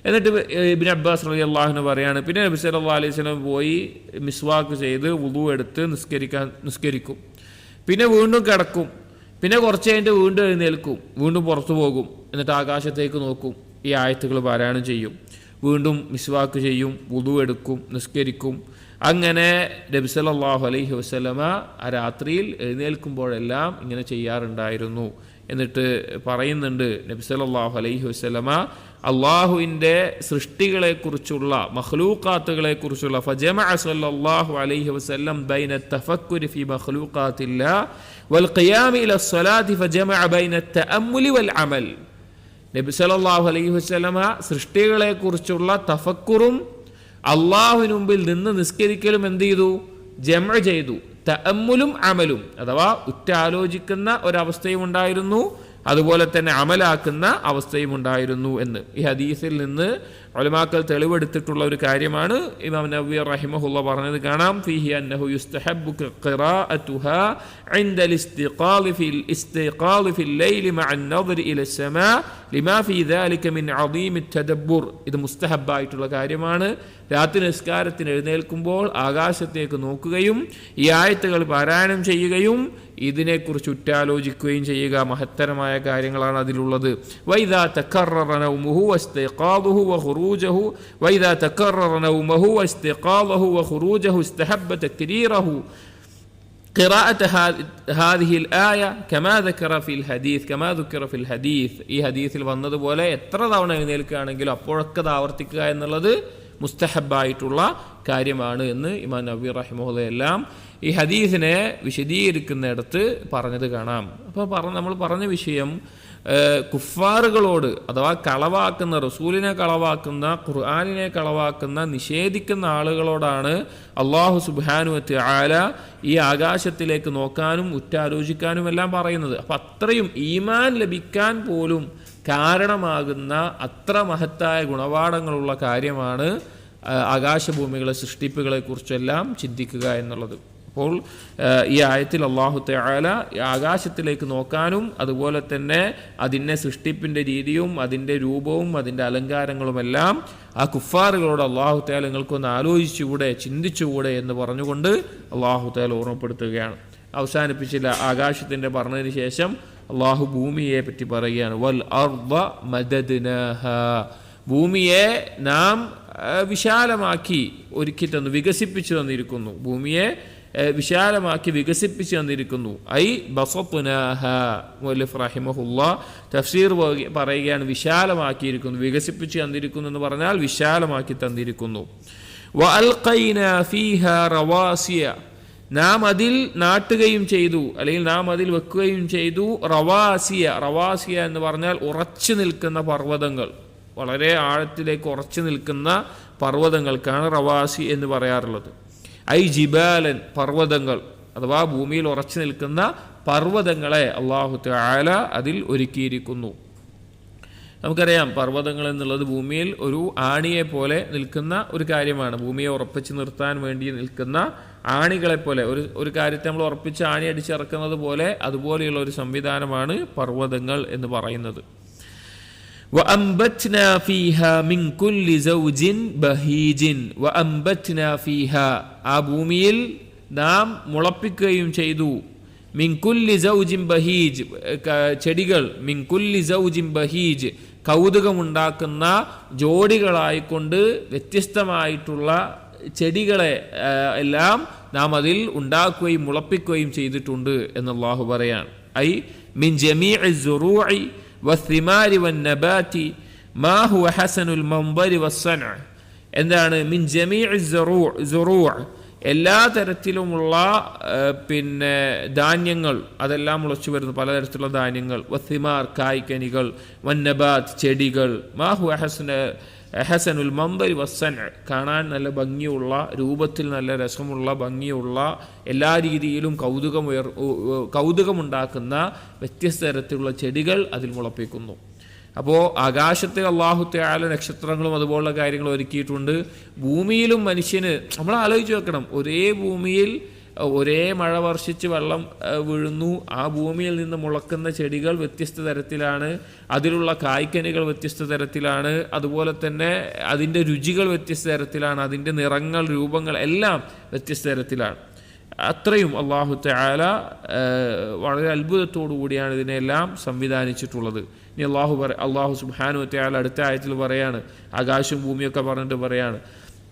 എന്നിട്ട് ഇബ്നു അബ്ബാസ് റളിയല്ലാഹു അൻഹു പറയാണ്, പിന്നെ നബി സല്ലല്ലാഹു അലൈഹി വസല്ലം പോയി മിസ്വാക്ക് ചെയ്ത് വുളു എടുത്ത് നിസ്കരിക്കും. പിന്നെ വീണ്ടും കിടക്കും. പിന്നെ കുറച്ച് കഴിഞ്ഞിട്ട് വീണ്ടും എഴുന്നേൽക്കും, വീണ്ടും പുറത്തു പോകും. എന്നിട്ട് ആകാശത്തേക്ക് നോക്കും, ഈ ആയത്തുകൾ പാരായണം ചെയ്യും. വീണ്ടും മിസ്വാക്ക് ചെയ്യും, വുദു എടുക്കും, നിസ്കരിക്കും. അങ്ങനെ നബി സല്ലല്ലാഹു അലൈഹി വസല്ലമ ആ രാത്രിയിൽ എഴുന്നേൽക്കുമ്പോഴെല്ലാം ഇങ്ങനെ ചെയ്യാറുണ്ടായിരുന്നു. എന്നിട്ട് പറയുന്നുണ്ട് നബി സല്ലല്ലാഹു അലൈഹി വസല്ലമ അള്ളാഹുവിൻ്റെ സൃഷ്ടികളെക്കുറിച്ചുള്ള മഖ്ലൂഖാത്തുകളെക്കുറിച്ചുള്ള ഫജമഅ സല്ലല്ലാഹു അലൈഹി വസല്ലം ബൈന തഫക്കുരി ഫി മഖ്ലൂഖാത്തില്ലാ വൽ ഖിയാമി ഇല സ്വലാത്തി ഫജമഅ ബൈന തഅമ്മുലി വൽ അമൽ. നബി സല്ലല്ലാഹു അലൈഹി വസല്ലമ സൃഷ്ടികളെക്കുറിച്ചുള്ള തഫക്കുറും അള്ളാഹുവിന് മുമ്പിൽ നിന്ന് നിസ്കരിക്കലും എന്ത് ചെയ്തു? ജമഅ ചെയ്തു. തഅമ്മുലും അമലും അഥവാ ഉറ്റാലോചിക്കുന്ന ഒരവസ്ഥയും ഉണ്ടായിരുന്നു, അതുപോലെ തന്നെ അമലാക്കുന്ന അവസ്ഥയും ഉണ്ടായിരുന്നു എന്ന് ഈ ഹദീസിൽ നിന്ന് ഉലമാക്കൾ തെളിവെടുത്തിട്ടുള്ള ഒരു കാര്യമാണ്. ഇമാം നവവി റഹിമഹുള്ള പറഞ്ഞത് കാണാം, ഫീഹി അന്നഹു യുസ്തഹബ്ബു ഖിറാഅതുഹാ ഇൻദൽ ഇസ്തിഖാൽ ഫിൽ ലൈലി മഅൻ നദർ ഇല അസ്സമാ ലിമാ ഫീ ദാലിക മിൻ അദീമി തദബ്ബുർ. ഇത് മുസ്തഹബ്ബായിട്ടുള്ള കാര്യമാണ്. രാത്രി നിസ്കാരത്തിന് എഴുന്നേൽക്കുമ്പോൾ ആകാശത്തേക്ക് നോക്കുകയും ഈ ആയത്തുകൾ പാരായണം ചെയ്യുകയും ഇതിനെക്കുറിച്ച് ഉറ്റാലോചിക്കുകയും ചെയ്യുക. മഹത്തരമായ കാര്യങ്ങളാണ് അതിലുള്ളത്. വൈദാ തകററ നൗമുഹു വസ്തിഖാദുഹു വഖുറൂജഹു വൈദാ തകററ നൗമുഹു വസ്തിഖാദുഹു വഖുറൂജഹു ഇസ്തഹബ്ബ തക്രീറഹു قراءة هذه الآية كما ذكر في الحديث. ഈ ഹദീസിൽ വന്നതുപോലെ എത്ര തവണ എഴുന്നേൽക്കുകയാണെങ്കിലും അപ്പോഴൊക്കെ അത് ആവർത്തിക്കുക എന്നുള്ളത് മുസ്തഹബായിട്ടുള്ള കാര്യമാണ് എന്ന് ഇമാം നവവി റഹിമഹുള്ള എല്ലാം ഈ ഹദീസിനെ വിശദീകരിക്കുന്നിടത്ത് പറഞ്ഞത് കാണാം. അപ്പോൾ നമ്മൾ പറഞ്ഞ വിഷയം കുഫാറുകളോട് അഥവാ കളവാക്കുന്ന, റസൂലിനെ കളവാക്കുന്ന, ഖുർആനിനെ കളവാക്കുന്ന, നിഷേധിക്കുന്ന ആളുകളോടാണ് അല്ലാഹു സുബ്ഹാനഹു വ തആല ഈ ആകാശത്തിലേക്ക് നോക്കാനും ഉറ്റാലോചിക്കാനും എല്ലാം പറയുന്നത്. അപ്പം അത്രയും ഈമാൻ ലഭിക്കാൻ പോലും കാരണമാകുന്ന അത്ര മഹത്തായ ഗുണപാഠങ്ങളുള്ള കാര്യമാണ് ആകാശഭൂമികളെ സൃഷ്ടിപ്പുകളെ കുറിച്ചെല്ലാം ചിന്തിക്കുക എന്നുള്ളത്. അപ്പോൾ ഈ ആയത്തിൽ അല്ലാഹു തആല ആകാശത്തിലേക്ക് നോക്കാനും അതുപോലെ തന്നെ അതിൻ്റെ സൃഷ്ടിപ്പിൻ്റെ രീതിയും അതിൻ്റെ രൂപവും അതിൻ്റെ അലങ്കാരങ്ങളുമെല്ലാം ആ കുഫാറുകളോട് അല്ലാഹു തആല നിങ്ങൾക്കൊന്ന് ആലോചിച്ചുകൂടെ, ചിന്തിച്ചുകൂടെ എന്ന് പറഞ്ഞുകൊണ്ട് അല്ലാഹു തആല ഓർമ്മപ്പെടുത്തുകയാണ്. അവസാനിപ്പിച്ചില്ല. ആകാശത്തിൻ്റെ പറഞ്ഞതിന് ശേഷം അല്ലാഹു ഭൂമിയെ പറ്റി പറയുകയാണ്. വൽ അർദ മദദ്നാഹാ. ഭൂമിയെ നാം വിശാലമാക്കി ഒരുക്കി തന്നു, വികസിപ്പിച്ചു തന്നിരിക്കുന്നു. ഭൂമിയെ വിശാലമാക്കി വികസിപ്പിച്ചു തന്നിരിക്കുന്നു. ഐ ബസത്നാഹ. മുഅല്ലിഫ് റഹിമഹുല്ലാ തഫ്സീർ പറയുകയാണ് വിശാലമാക്കിയിരിക്കുന്നു, വികസിപ്പിച്ചു തന്നിരിക്കുന്നു എന്ന് പറഞ്ഞാൽ വിശാലമാക്കി തന്നിരിക്കുന്നു. വഅൽഖൈനാ ഫീഹാ റവാസിയ. നാം അതിൽ നാട്ടുകയും ചെയ്തു, അല്ലെങ്കിൽ നാം അതിൽ വെക്കുകയും ചെയ്തു. റവാസിയ എന്ന് പറഞ്ഞാൽ ഉറച്ചു നിൽക്കുന്ന പർവ്വതങ്ങൾ, വളരെ ആഴത്തിലേക്ക് ഉറച്ചു നിൽക്കുന്ന പർവ്വതങ്ങൾക്കാണ് റവാസി എന്ന് പറയാറുള്ളത്. ഐ ജിബാലൻ, പർവ്വതങ്ങൾ അഥവാ ഭൂമിയിൽ ഉറച്ചു നിൽക്കുന്ന പർവ്വതങ്ങളെ അല്ലാഹു തആല അതിൽ ഒരുക്കിയിരിക്കുന്നു. നമുക്കറിയാം പർവ്വതങ്ങൾ എന്നുള്ളത് ഭൂമിയിൽ ഒരു ആണിയെ പോലെ നിൽക്കുന്ന ഒരു കാര്യമാണ്. ഭൂമിയെ ഉറപ്പിച്ച് നിർത്താൻ വേണ്ടി നിൽക്കുന്ന ആണികളെ പോലെ, ഒരു കാര്യത്തെ നമ്മൾ ഉറപ്പിച്ച് ആണി അടിച്ചിറക്കുന്നത് പോലെ അതുപോലെയുള്ള ഒരു സംവിധാനമാണ് പർവ്വതങ്ങൾ എന്ന് പറയുന്നത്. وأنبتنا فيها من كل زوج بهيج وأنبتنا فيها. ആ ഭൂമിയിൽ നാം മുളപ്പിക്കുകയും ചെയ്തു. മിൻ കുല്ലി സൗജിൻ ബഹീജ്, ചെടികൾ. മിൻ കുല്ലി സൗജിൻ ബഹീജ്, കൗതുകമുണ്ടാക്കുന്ന ജോഡികളായിക്കൊണ്ട് വ്യത്യസ്തമായിട്ടുള്ള ചെടികളെ എല്ലാം നാം അതിൽ ഉണ്ടാക്കുകയും മുളപ്പിക്കുകയും ചെയ്തിട്ടുണ്ട് എന്ന് അല്ലാഹു പറയാണ്. ഐ മിൻ ജമീഇ സുറൂഇ വസ്സിമാരി വന്നബാതി മാ ഹുവ ഹസനുൽ മൻദരി വസ്സന. എന്താണ് മിൻ ജമീഇ സുറൂഅ്, എല്ലാ തരത്തിലുമുള്ള ധാന്യങ്ങൾ അതെല്ലാം മുളച്ചു വരുന്നു, പലതരത്തിലുള്ള ധാന്യങ്ങൾ. വസ്സിമാർ, കായ്ക്കനികൾ. വന്നബാത്, ചെടികൾ. മാ ഹുവ ഹസനുൽ മൻദരി വസ്സന, കാണാൻ നല്ല ഭംഗിയുള്ള, രൂപത്തിൽ നല്ല രസമുള്ള, ഭംഗിയുള്ള, എല്ലാ രീതിയിലും കൗതുകമുണ്ടാക്കുന്ന വ്യത്യസ്ത തരത്തിലുള്ള ചെടികൾ അതിൽ മുളപ്പിക്കുന്നു. അപ്പോൾ ആകാശത്തിൽ അല്ലാഹു തആല നക്ഷത്രങ്ങളും അതുപോലുള്ള കാര്യങ്ങൾ ഒരുക്കിയിട്ടുണ്ട്. ഭൂമിയിലും മനുഷ്യന്, നമ്മൾ ആലോചിച്ച് വെക്കണം, ഒരേ ഭൂമിയിൽ ഒരേ മഴ വർഷിച്ച് വെള്ളം വീഴുന്നു. ആ ഭൂമിയിൽ നിന്ന് മുളക്കുന്ന ചെടികൾ വ്യത്യസ്ത തരത്തിലാണ്, അതിലുള്ള കായ്ക്കനികൾ വ്യത്യസ്ത തരത്തിലാണ്, അതുപോലെ തന്നെ അതിൻ്റെ രുചികൾ വ്യത്യസ്ത തരത്തിലാണ്, അതിൻ്റെ നിറങ്ങൾ, രൂപങ്ങൾ എല്ലാം വ്യത്യസ്ത തരത്തിലാണ്. അത്രയും അല്ലാഹു തആല വളരെ അത്ഭുതത്തോടു കൂടിയാണ് ഇതിനെല്ലാം സംവിധാനിച്ചിട്ടുള്ളത്. ഇനി അള്ളാഹു സുബ്ഹാനഹു വ തആല അടുത്ത ആയത്തിൽ പറയാണ്, ആകാശവും ഭൂമിയൊക്കെ പറഞ്ഞിട്ട് പറയാണ്,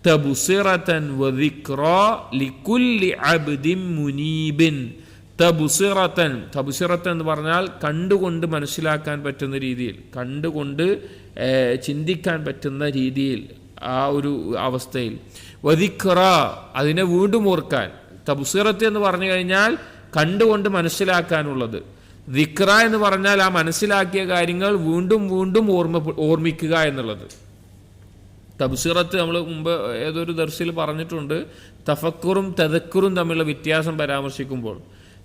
തബ്സിറതൻ വദിക്റാ ലികുല്ലി അബ്ദിൻ മുനീബിൻ. തബ്സിറതൻ എന്ന് പറഞ്ഞാൽ കണ്ടുകൊണ്ട് മനസ്സിലാക്കാൻ പറ്റുന്ന രീതിയിൽ, കണ്ടുകൊണ്ട് ചിന്തിക്കാൻ പറ്റുന്ന രീതിയിൽ, ആ ഒരു അവസ്ഥയിൽ. വദിക്റ അതിനെ വീണ്ടും ഓർക്കാൻ. തബ്സിറത്ത് എന്ന് പറഞ്ഞു കഴിഞ്ഞാൽ കണ്ടുകൊണ്ട് മനസ്സിലാക്കാനുള്ളത്. ദിക്റ എന്ന് പറഞ്ഞാൽ ആ മനസ്സിലാക്കിയ കാര്യങ്ങൾ വീണ്ടും വീണ്ടും ഓർമ്മിക്കുക എന്നുള്ളത്. തബ്സിറത്ത് നമ്മൾ മുമ്പ് ഏതൊരു ദർസിൽ പറഞ്ഞിട്ടുണ്ട്, തഫക്കുറും തദക്കുറും തമ്മിലുള്ള വ്യത്യാസം പരാമർശിക്കുമ്പോൾ.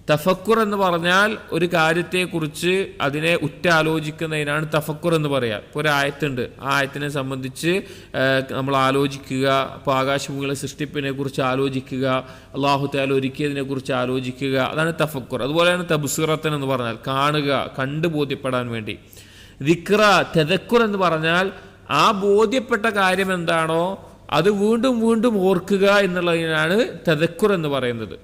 തഫക്കുർ എന്ന് പറഞ്ഞാൽ ഒരു കാര്യത്തെക്കുറിച്ച് അതിനെ ഉറ്റാലോചിക്കുന്നതിനാണ് തഫക്കുർ എന്ന് പറയുക. ഇപ്പോൾ ഒരു ആയത്തുണ്ട്, ആ ആയത്തിനെ സംബന്ധിച്ച് നമ്മൾ ആലോചിക്കുക. അപ്പോൾ ആകാശഭൂമികളെ സൃഷ്ടിപ്പിനെ കുറിച്ച് ആലോചിക്കുക, അള്ളാഹു തആല ഒരുക്കിയതിനെ കുറിച്ച് ആലോചിക്കുക, അതാണ് തഫക്കുർ. അതുപോലെയാണ് തബ്സിറത്തൻ എന്ന് പറഞ്ഞാൽ കാണുക, കണ്ടു ബോധ്യപ്പെടാൻ വേണ്ടി. ദിക്റ തദക്കുർ എന്ന് പറഞ്ഞാൽ ആ ബോധ്യപ്പെട്ട കാര്യം എന്താണോ അത് വീണ്ടും വീണ്ടും ഓർക്കുക എന്നുള്ളതിനാണ് തദക്കുർ എന്ന് പറയുന്നത്.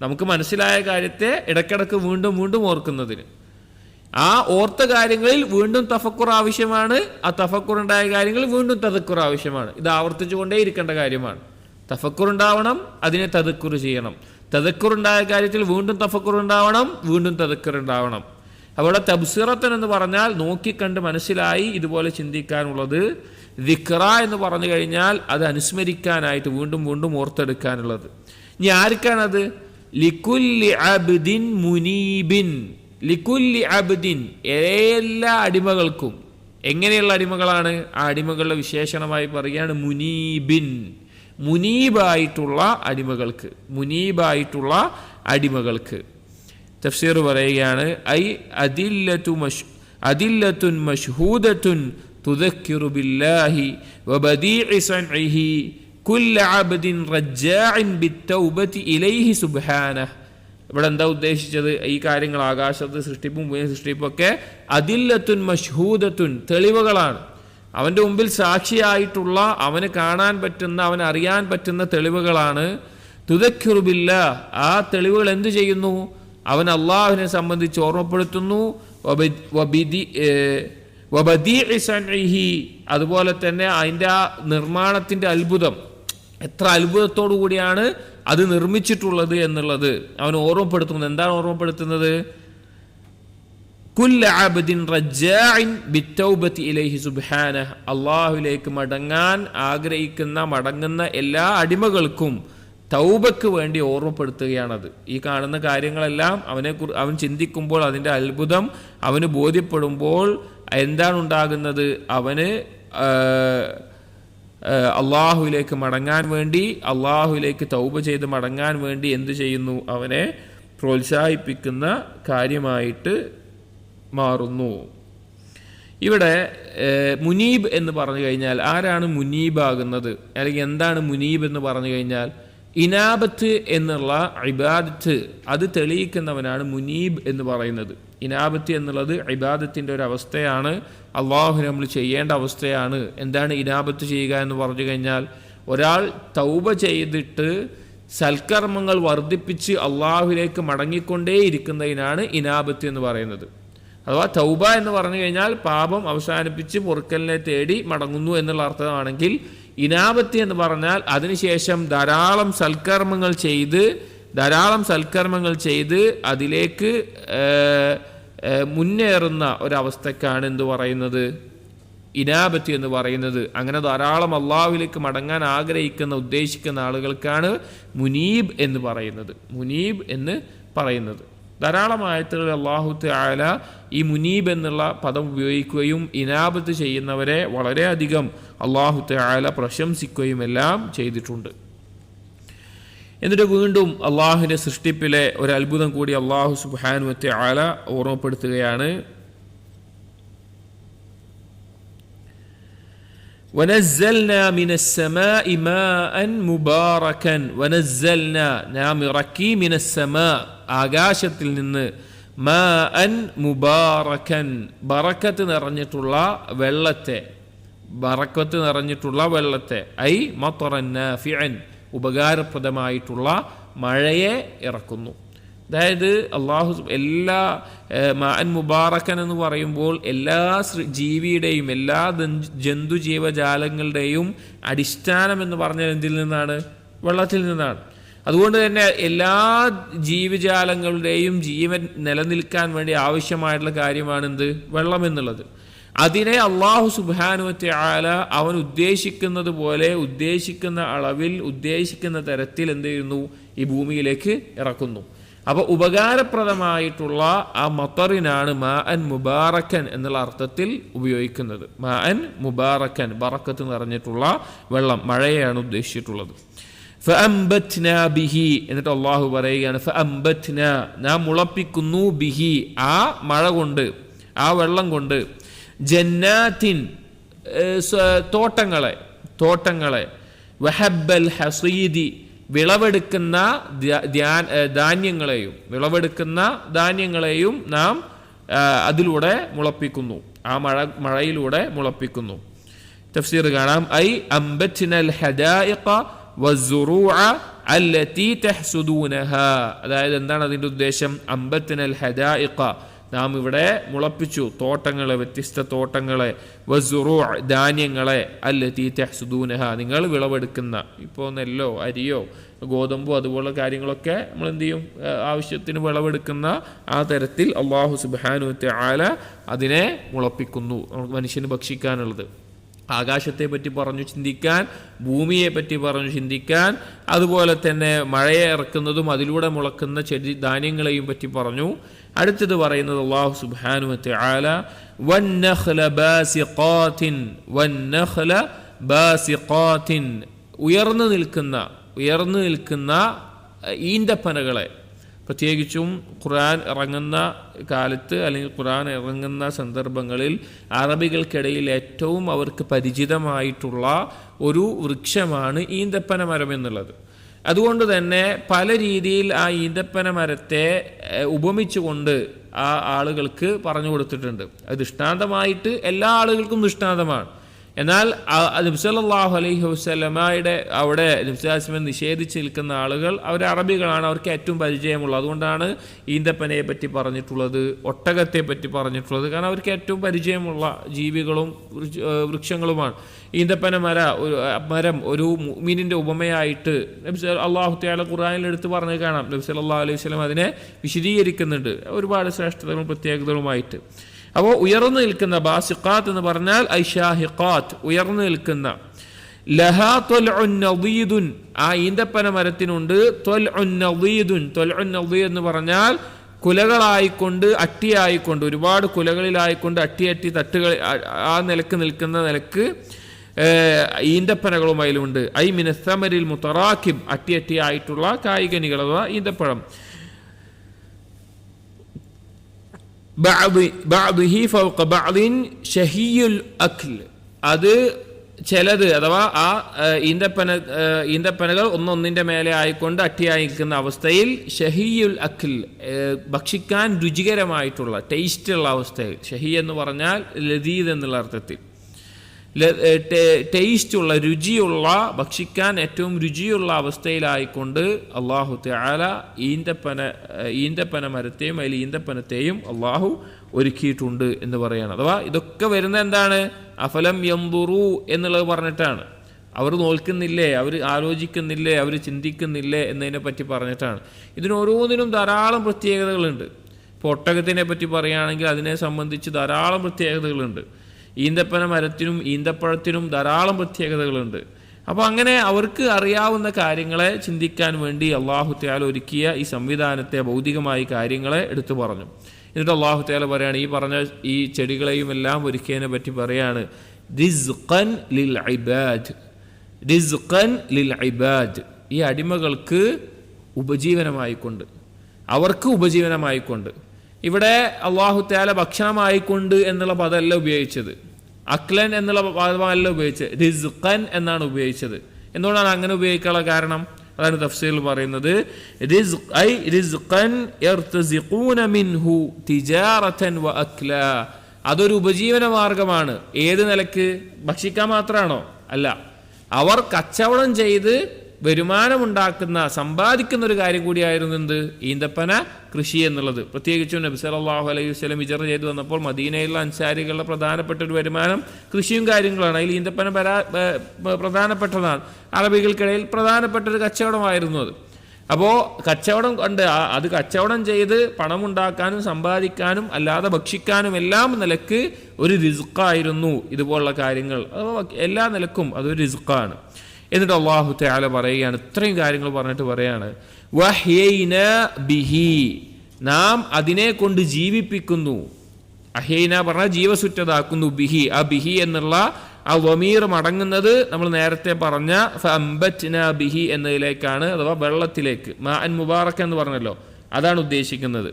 നമുക്ക് മനസ്സിലായ കാര്യത്തെ ഇടയ്ക്കിടയ്ക്ക് വീണ്ടും വീണ്ടും ഓർക്കുന്നതിന്. ആ ഓർത്ത കാര്യങ്ങളിൽ വീണ്ടും തഫക്കുർ ആവശ്യമാണ്, ആ തഫക്കുറുണ്ടായ കാര്യങ്ങളിൽ വീണ്ടും തദക്കുർ ആവശ്യമാണ്. ഇത് ആവർത്തിച്ചുകൊണ്ടേ ഇരിക്കേണ്ട കാര്യമാണ്. തഫക്കുർ ഉണ്ടാവണം, അതിനെ തദക്കുർ ചെയ്യണം. തദക്കുറുണ്ടായ കാര്യത്തിൽ വീണ്ടും തഫക്കുർ ഉണ്ടാവണം, വീണ്ടും തദക്കുർ ഉണ്ടാവണം. അവിടെ തബ്സിറത്തൻ എന്ന് പറഞ്ഞാൽ നോക്കിക്കണ്ട് മനസ്സിലായി ഇതുപോലെ ചിന്തിക്കാനുള്ളത്. ദിക്റ എന്ന് പറഞ്ഞു കഴിഞ്ഞാൽ അത് അനുസ്മരിക്കാനായിട്ട് വീണ്ടും വീണ്ടും ഓർത്തെടുക്കാനുള്ളത്. ഇനി ആർക്കാണത്? ലികുല്ലി അബ്ദിൻ മുനീബിൻ. ലികുല്ലി അബ്ദിൻ എല്ലാ അടിമകൾക്കും. എങ്ങനെയുള്ള അടിമകളാണ്? ആ അടിമകളുടെ വിശേഷണമായി പറയുകയാണ് മുനീബിൻ. മുനീബായിട്ടുള്ള അടിമകൾക്ക്, മുനീബായിട്ടുള്ള അടിമകൾക്ക്. തഫ്സീർ പറയുകയാണ്, ഐ അദില്ലത്തുൻ മഷ്ഹൂദത്തുൻ തുദക്കിറു ബില്ലാഹി വബദീഇ സൻഇഹി കുല്ല അബ്ദിൻ റജ്ജാഇൻ ബിത്തൗബതി ഇലൈഹി സുബ്ഹാനഹു. ഇവിടെ എന്താ ഉദ്ദേശിച്ചത്? ഈ കാര്യങ്ങൾ ആകാശത്ത് സൃഷ്ടിപ്പും ഭൂമി സൃഷ്ടിപ്പൊക്കെ അദില്ലത്തുൻ മഷ്ഹൂദത്തുൻ തെളിവുകളാണ്. അവൻ്റെ മുമ്പിൽ സാക്ഷിയായിട്ടുള്ള, അവന് കാണാൻ പറ്റുന്ന, അവന് അറിയാൻ പറ്റുന്ന തെളിവുകളാണ്. തുദക്കിറു ബില്ലാഹ്, ആ തെളിവുകൾ എന്ത് ചെയ്യുന്നു? അവൻ അള്ളാഹുവിനെ സംബന്ധിച്ച് ഓർമ്മപ്പെടുത്തുന്നു. വബദീഇ സൻഇഹി, അതുപോലെ തന്നെ അതിൻ്റെ ആ നിർമ്മാണത്തിൻ്റെ അത്ഭുതം, എത്ര അത്ഭുതത്തോടു കൂടിയാണ് അത് നിർമ്മിച്ചിട്ടുള്ളത് എന്നുള്ളത് അവൻ ഓർമ്മപ്പെടുത്തുന്നത്. എന്താണ് ഓർമ്മപ്പെടുത്തുന്നത്? കുല്ല അബ്ദിൻ റജ്ജാഇൻ ബിത്തൗബതി ഇലൈഹി സുബ്ഹാനഹു, അള്ളാഹുവിലേക്ക് മടങ്ങാൻ ആഗ്രഹിക്കുന്ന, മടങ്ങുന്ന എല്ലാ അടിമകൾക്കും തൗബക്ക് വേണ്ടി ഓർമ്മപ്പെടുത്തുകയാണത്. ഈ കാണുന്ന കാര്യങ്ങളെല്ലാം അവൻ ചിന്തിക്കുമ്പോൾ അതിൻ്റെ അത്ഭുതം അവന് ബോധ്യപ്പെടുമ്പോൾ എന്താണ് ഉണ്ടാകുന്നത്? അവന് അള്ളാഹുവിലേക്ക് മടങ്ങാൻ വേണ്ടി, അള്ളാഹുവിലേക്ക് തൗബ ചെയ്ത് മടങ്ങാൻ വേണ്ടി എന്ത് ചെയ്യുന്നു? അവനെ പ്രോത്സാഹിപ്പിക്കുന്ന കാര്യമായിട്ട് മാറുന്നു. ഇവിടെ മുനീബ് എന്ന് പറഞ്ഞു കഴിഞ്ഞാൽ ആരാണ് മുനീബാകുന്നത്? അല്ലെങ്കിൽ എന്താണ് മുനീബ് എന്ന് പറഞ്ഞു കഴിഞ്ഞാൽ ഇനാബത്ത് എന്നുള്ള ഇബാദത്ത് അത് തെളിയിക്കുന്നവനാണ് മുനീബ് എന്ന് പറയുന്നത്. ഇനാബത്ത് എന്നുള്ളത് ഇബാദത്തിൻ്റെ ഒരു അവസ്ഥയാണ്, അള്ളാഹു നമ്മൾ ചെയ്യേണ്ട അവസ്ഥയാണ്. എന്താണ് ഇനാബത്ത് ചെയ്യുക എന്ന് പറഞ്ഞു കഴിഞ്ഞാൽ, ഒരാൾ തൗബ ചെയ്തിട്ട് സൽക്കർമ്മങ്ങൾ വർദ്ധിപ്പിച്ച് അള്ളാഹുവിലേക്ക് മടങ്ങിക്കൊണ്ടേ ഇരിക്കുന്നതിനാണ് ഇനാബത്ത് എന്ന് പറയുന്നത്. അഥവാ തൗബ എന്ന് പറഞ്ഞു കഴിഞ്ഞാൽ പാപം അവസാനിപ്പിച്ച് പൊറുക്കലിനെ തേടി മടങ്ങുന്നു എന്നുള്ള അർത്ഥമാണെങ്കിൽ, ഇനാബത്ത് എന്ന് പറഞ്ഞാൽ അതിനുശേഷം ധാരാളം സൽക്കർമ്മങ്ങൾ ചെയ്ത് അതിലേക്ക് മുന്നേറുന്ന ഒരവസ്ഥക്കാണ് എന്ത് പറയുന്നത്? ഇനാബത്ത് എന്ന് പറയുന്നത്. അങ്ങനെ ധാരാളം അള്ളാഹുവിലേക്ക് മടങ്ങാൻ ആഗ്രഹിക്കുന്ന, ഉദ്ദേശിക്കുന്ന ആളുകൾക്കാണ് മുനീബ് എന്ന് പറയുന്നത്. മുനീബ് എന്ന് പറയുന്നത് ധാരാളം ആയത്തുകളിൽ അല്ലാഹു തആല ഈ മുനീബ് എന്നുള്ള പദം ഉപയോഗിക്കുകയും ഇനാബത്ത് ചെയ്യുന്നവരെ വളരെയധികം അല്ലാഹു തആല പ്രശംസിക്കുകയും എല്ലാം ചെയ്തിട്ടുണ്ട്. എന്നിട്ട് വീണ്ടും അള്ളാഹുവിൻ്റെ സൃഷ്ടിപ്പിലെ ഒരു അത്ഭുതം കൂടി അല്ലാഹു സുബ്ഹാനഹു വ തആല ഓർമ്മപ്പെടുത്തുകയാണ്. വനസ്സൽനാ മിനസ്സമാഇ മാഅൻ മുബാറകൻ. വനസ്സൽനാ, നാം ഇറക്കി, മിനസ്സമാ, ആകാശത്തിൽ നിന്ന്, മാഅൻ മുബാറകൻ, ബറക്കത്ത് നിറഞ്ഞിട്ടുള്ള വെള്ളത്തെ, ഐ മത്റൻ നാഫിഅൻ, ഉപകാരപ്രദമായിട്ടുള്ള മഴയെ ഇറക്കുന്നു. അതായത് അള്ളാഹു എല്ലാ മാഅൻ മുബാറക്കൻ എന്ന് പറയുമ്പോൾ എല്ലാ ജീവിയുടെയും എല്ലാ ജന്തുജീവജാലങ്ങളുടെയും അടിസ്ഥാനം എന്ന് പറഞ്ഞാൽ എന്തിൽ നിന്നാണ്? വെള്ളത്തിൽ നിന്നാണ്. അതുകൊണ്ട് തന്നെ എല്ലാ ജീവജാലങ്ങളുടെയും ജീവൻ നിലനിൽക്കാൻ വേണ്ടി ആവശ്യമായിട്ടുള്ള കാര്യമാണെന്ത്? വെള്ളം എന്നുള്ളത്. അതിനെ അള്ളാഹു സുബ്ഹാനഹു വ തആല അവൻ ഉദ്ദേശിക്കുന്നത് പോലെ ഉദ്ദേശിക്കുന്ന അളവിൽ ഉദ്ദേശിക്കുന്ന തരത്തിൽ എന്ത് ചെയ്യുന്നു? ഈ ഭൂമിയിലേക്ക് ഇറക്കുന്നു. അപ്പോൾ ഉപകാരപ്രദമായിട്ടുള്ള ആ മത്തറിനാണ് മാഅൻ മുബാറക്കൻ എന്നുള്ള അർത്ഥത്തിൽ ഉപയോഗിക്കുന്നത്. മാഅൻ മുബാറക്കൻ, ബറക്കത്ത് നിറഞ്ഞിട്ടുള്ള വെള്ളം, മഴയെയാണ് ഉദ്ദേശിച്ചിട്ടുള്ളത്. ഫഅംബത്നാ ബിഹി, എന്നിട്ട് അള്ളാഹു പറയുകയാണ് ഫഅംബത്നാ, നാം മുളപ്പിക്കുന്നു, ബിഹി, ആ മഴ കൊണ്ട്, ആ വെള്ളം കൊണ്ട്, ജന്നാത്തിൻ, തോട്ടങ്ങളെ, വഹബ്ബൽ ഹസീദി, വിളവെടുക്കുന്ന ധാന്യങ്ങളെയും നാം അതിലൂടെ മുളപ്പിക്കുന്നു, ആ മഴയിലൂടെ മുളപ്പിക്കുന്നു. തഫ്സീർ കാണാം, ഐ അംബത്നൽ ഹദായിഖ വസ്സുറൂഅ അല്ലതി തഹ്സുദൂനഹാ, അതായത് എന്താണ് അതിൻ്റെ ഉദ്ദേശം? അംബത്നൽ ഹദായിഖ, നാം ഇവിടെ മുളപ്പിച്ചു തോട്ടങ്ങളെ, വ്യത്യസ്ത തോട്ടങ്ങളെ, വസ്സുറൂഅ, ധാന്യങ്ങളെ, അല്ലതി തഹ്സുദൂനഹ, നിങ്ങൾ വിളവെടുക്കുന്ന, ഇപ്പോൾ നെല്ലോ അരിയോ ഗോതമ്പോ അതുപോലുള്ള കാര്യങ്ങളൊക്കെ നമ്മൾ എന്ത് ചെയ്യും? ആവശ്യത്തിന് വിളവെടുക്കുന്ന ആ തരത്തിൽ അല്ലാഹു സുബ്ഹാനഹു വ തആല അതിനെ മുളപ്പിക്കുന്നു, മനുഷ്യന് ഭക്ഷിക്കാനുള്ളത്. ആകാശത്തെ പറ്റി പറഞ്ഞു ചിന്തിക്കാൻ, ഭൂമിയെ പറ്റി പറഞ്ഞു ചിന്തിക്കാൻ, അതുപോലെ തന്നെ മഴയെ ഇറക്കുന്നതും അതിലൂടെ മുളക്കുന്ന ചെടി ധാന്യങ്ങളെയും പറ്റി പറഞ്ഞു. അടുത്തത് പറയുന്നത് അല്ലാഹു സുബ്ഹാനഹു വ തആല വന്നഖ്ല ബാസിഖാത്തിൻ, ഉയർന്നു നിൽക്കുന്ന ഈന്തപ്പനകളെ, പ്രത്യേകിച്ചും ഖുർആൻ ഇറങ്ങുന്ന കാലത്ത് അല്ലെങ്കിൽ ഖുർആൻ ഇറങ്ങുന്ന സന്ദർഭങ്ങളിൽ അറബികൾക്കിടയിൽ ഏറ്റവും അവർക്ക് പരിചിതമായിട്ടുള്ള ഒരു വൃക്ഷമാണ് ഈന്തപ്പന മരം എന്നുള്ളത്. അതുകൊണ്ട് തന്നെ പല രീതിയിൽ ആ ഈന്തപ്പന മരത്തെ ഉപമിച്ചുകൊണ്ട് ആ ആളുകൾക്ക് പറഞ്ഞു കൊടുത്തിട്ടുണ്ട്. അത് ദൃഷ്ടാന്തമായിട്ട് എല്ലാ ആളുകൾക്കും ദൃഷ്ടാന്തമാണ്. എന്നാൽ നബി സല്ലല്ലാഹു അലൈഹി വസല്ലമയുടെ അവിടെ നബി സല്ലല്ലാഹു അലൈഹി വസല്ലം നിഷേധിച്ച് നിൽക്കുന്ന ആളുകൾ അവർ അറബികളാണ്, അവർക്ക് ഏറ്റവും പരിചയമുള്ളത്. അതുകൊണ്ടാണ് ഈന്തപ്പനയെ പറ്റി പറഞ്ഞിട്ടുള്ളത്, ഒട്ടകത്തെ പറ്റി പറഞ്ഞിട്ടുള്ളത്. കാരണം അവർക്ക് ഏറ്റവും പരിചയമുള്ള ജീവികളും വൃക്ഷങ്ങളുമാണ്. ഈന്തപ്പന മരം ഒരു മുഅ്മിനിന്റെ ഉപമയായിട്ട് അല്ലാഹു തആല ഖുർആനിൽ എടുത്ത് പറഞ്ഞു കാണാം. നബി സല്ലല്ലാഹു അലൈഹി വസല്ലം അതിനെ വിശദീകരിക്കുന്നുണ്ട് ഒരുപാട് ശ്രേഷ്ഠതകളും പ്രത്യേകതകളുമായിട്ട്. അപ്പോൾ ഉയർന്നു നിൽക്കുന്ന, ബാസിഖാത്ത് എന്ന് പറഞ്ഞാൽ ഐഷാഹിഖാത്ത്, ഉയർന്നു നിൽക്കുന്ന. ലഹാ ത്വൽഉൻ നദീദുൻ, ആ ഈന്തപ്പന മരത്തിനുണ്ട് ത്വൽഉൻ നദീദുൻ. ത്വൽഉൻ നദീദ് എന്ന് പറഞ്ഞാൽ കുലകളായിക്കൊണ്ട്, അട്ടിയായിക്കൊണ്ട്, ഒരുപാട് കുലകളിലായിക്കൊണ്ട് അട്ടി തട്ടുകൾ ആ നിലക്ക് നിൽക്കുന്ന നിലക്ക് ഈന്തപ്പനകളും അതിലുണ്ട്. ഐ മിനസ്സമരിൽ മുതറാക്കിബ്, അട്ടിയായിട്ടുള്ള കായികനികൾ അഥവാ ഈന്തപ്പഴം. ബഅദിഹി ഫൗഖ ബഅദിൻ ഷഹിയുൽ അക്ൽ, അത് ചിലത് അഥവാ ആ ഈന്തപ്പനകൾ ഒന്നൊന്നിൻ്റെ മേലെ ആയിക്കൊണ്ട് അട്ടിയായി നിൽക്കുന്ന അവസ്ഥയിൽ ഷഹിയുൽ അക്ൽ, ഭക്ഷിക്കാൻ രുചികരമായിട്ടുള്ള ടേസ്റ്റുള്ള അവസ്ഥയിൽ. ഷഹി എന്ന് പറഞ്ഞാൽ ലദീദ് എന്നുള്ള അർത്ഥത്തിൽ, ടേസ്റ്റുള്ള, രുചിയുള്ള, ഭക്ഷിക്കാൻ ഏറ്റവും രുചിയുള്ള അവസ്ഥയിലായിക്കൊണ്ട് അല്ലാഹു തആല ഈന്തപ്പന മരത്തെയും അതിൽ ഈന്തപ്പനത്തെയും അല്ലാഹു ഒരുക്കിയിട്ടുണ്ട് എന്ന് പറയാണ്. അഥവാ ഇതൊക്കെ വരുന്ന എന്താണ്? അഫലം യൻദുറു എന്നുള്ളത് പറഞ്ഞിട്ടാണ്. അവർ നോൽക്കുന്നില്ലേ, അവർ ആലോചിക്കുന്നില്ലേ, അവർ ചിന്തിക്കുന്നില്ലേ എന്നതിനെ പറ്റി പറഞ്ഞിട്ടാണ്. ഇതിനോരോന്നിനും ധാരാളം പ്രത്യേകതകളുണ്ട്. ഇപ്പോൾ ഒട്ടകത്തിനെ പറ്റി പറയുകയാണെങ്കിൽ അതിനെ സംബന്ധിച്ച് ധാരാളം പ്രത്യേകതകളുണ്ട്. ഈന്തപ്പന മരത്തിനും ഈന്തപ്പഴത്തിനും ധാരാളം പ്രത്യേകതകളുണ്ട്. അപ്പോൾ അങ്ങനെ അവർക്ക് അറിയാവുന്ന കാര്യങ്ങളെ ചിന്തിക്കാൻ വേണ്ടി അല്ലാഹു തആല ഒരുക്കിയ ഈ സംവിധാനത്തെ, ഭൗതികമായ കാര്യങ്ങളെ എടുത്തു പറഞ്ഞു. എന്നിട്ട് അല്ലാഹു തആല പറയാണ്, ഈ പറഞ്ഞ ഈ ചെടികളെയും എല്ലാം ഒരുക്കിയതിനെ പറ്റി പറയാണ്, റിസ്ഖൻ ലിൽ ഇബാദ്, റിസ്ഖൻ ലിൽ ഇബാദ്, ഈ അടിമകൾക്ക് ഉപജീവനമായിക്കൊണ്ട്, അവർക്ക് ഉപജീവനമായിക്കൊണ്ട്. ഇവിടെ അല്ലാഹു തആല ഭക്ഷണമായിക്കൊണ്ട് എന്നുള്ള പദമല്ല ഉപയോഗിച്ചത്, അക്ലൻ എന്നുള്ള പദമല്ല ഉപയോഗിച്ചത്, റിസ്ഖൻ എന്നാണ് ഉപയോഗിച്ചത്. എന്തുകൊണ്ടാണ് അങ്ങനെ ഉപയോഗിക്കാനുള്ള കാരണം? അതാണ് തഫ്സീറിൽ പറയുന്നത്, റിസ്ഖൻ യർതസിഖൂന മിൻഹു തിജാറതൻ വ അക്ലാ, അതൊരു ഉപജീവന മാർഗമാണ്. ഏത് നിലക്ക്? ഭക്ഷിക്കാൻ മാത്രമാണോ? അല്ല, അവർ കച്ചവടം ചെയ്ത് വരുമാനമുണ്ടാക്കുന്ന സമ്പാദിക്കുന്ന ഒരു കാര്യം കൂടിയായിരുന്നു എന്ത് ഈന്തപ്പന കൃഷി എന്നുള്ളത്. പ്രത്യേകിച്ചും നബി സല്ലല്ലാഹു അലൈഹി വസല്ലം ഹിജ്റ ചെയ്തു വന്നപ്പോൾ മദീനയിലുള്ള അൻസാരികളുടെ പ്രധാനപ്പെട്ട ഒരു വരുമാനം കൃഷിയും കാര്യങ്ങളാണ്. അതിൽ ഈന്തപ്പന പ്രധാനപ്പെട്ടതാണ്. അറബികൾക്കിടയിൽ പ്രധാനപ്പെട്ട ഒരു കച്ചവടമായിരുന്നു അത്. അപ്പോൾ കച്ചവടം കണ്ട് അത് കച്ചവടം ചെയ്ത് പണമുണ്ടാക്കാനും സമ്പാദിക്കാനും അല്ലാതെ ഭക്ഷിക്കാനും എല്ലാം നിലക്ക് ഒരു റിസ്ഖായിരുന്നു ഇതുപോലുള്ള കാര്യങ്ങൾ. എല്ലാ നിലക്കും അതൊരു റിസ്ഖാണ്. എന്നിട്ട് അല്ലാഹു തആല പറയുകയാണ്, ഇത്രയും കാര്യങ്ങൾ പറഞ്ഞിട്ട് പറയാണ്, വഹ്യൈന ബിഹി, നാം അതിനെ കൊണ്ട് ജീവിപ്പിക്കുന്നു. അഹ്യൈന പറഞ്ഞാൽ ജീവസുറ്റതാക്കുന്നു. ബിഹി, ആ ബിഹി എന്നുള്ള ആ വമീർ മടങ്ങുന്നത് നമ്മൾ നേരത്തെ പറഞ്ഞ ഫഅംബത്ന ബിഹി എന്നതിലേക്കാണ്, അഥവാ വെള്ളത്തിലേക്ക്. മാഅൻ മുബാറക എന്ന് പറഞ്ഞല്ലോ, അതാണ് ഉദ്ദേശിക്കുന്നത്.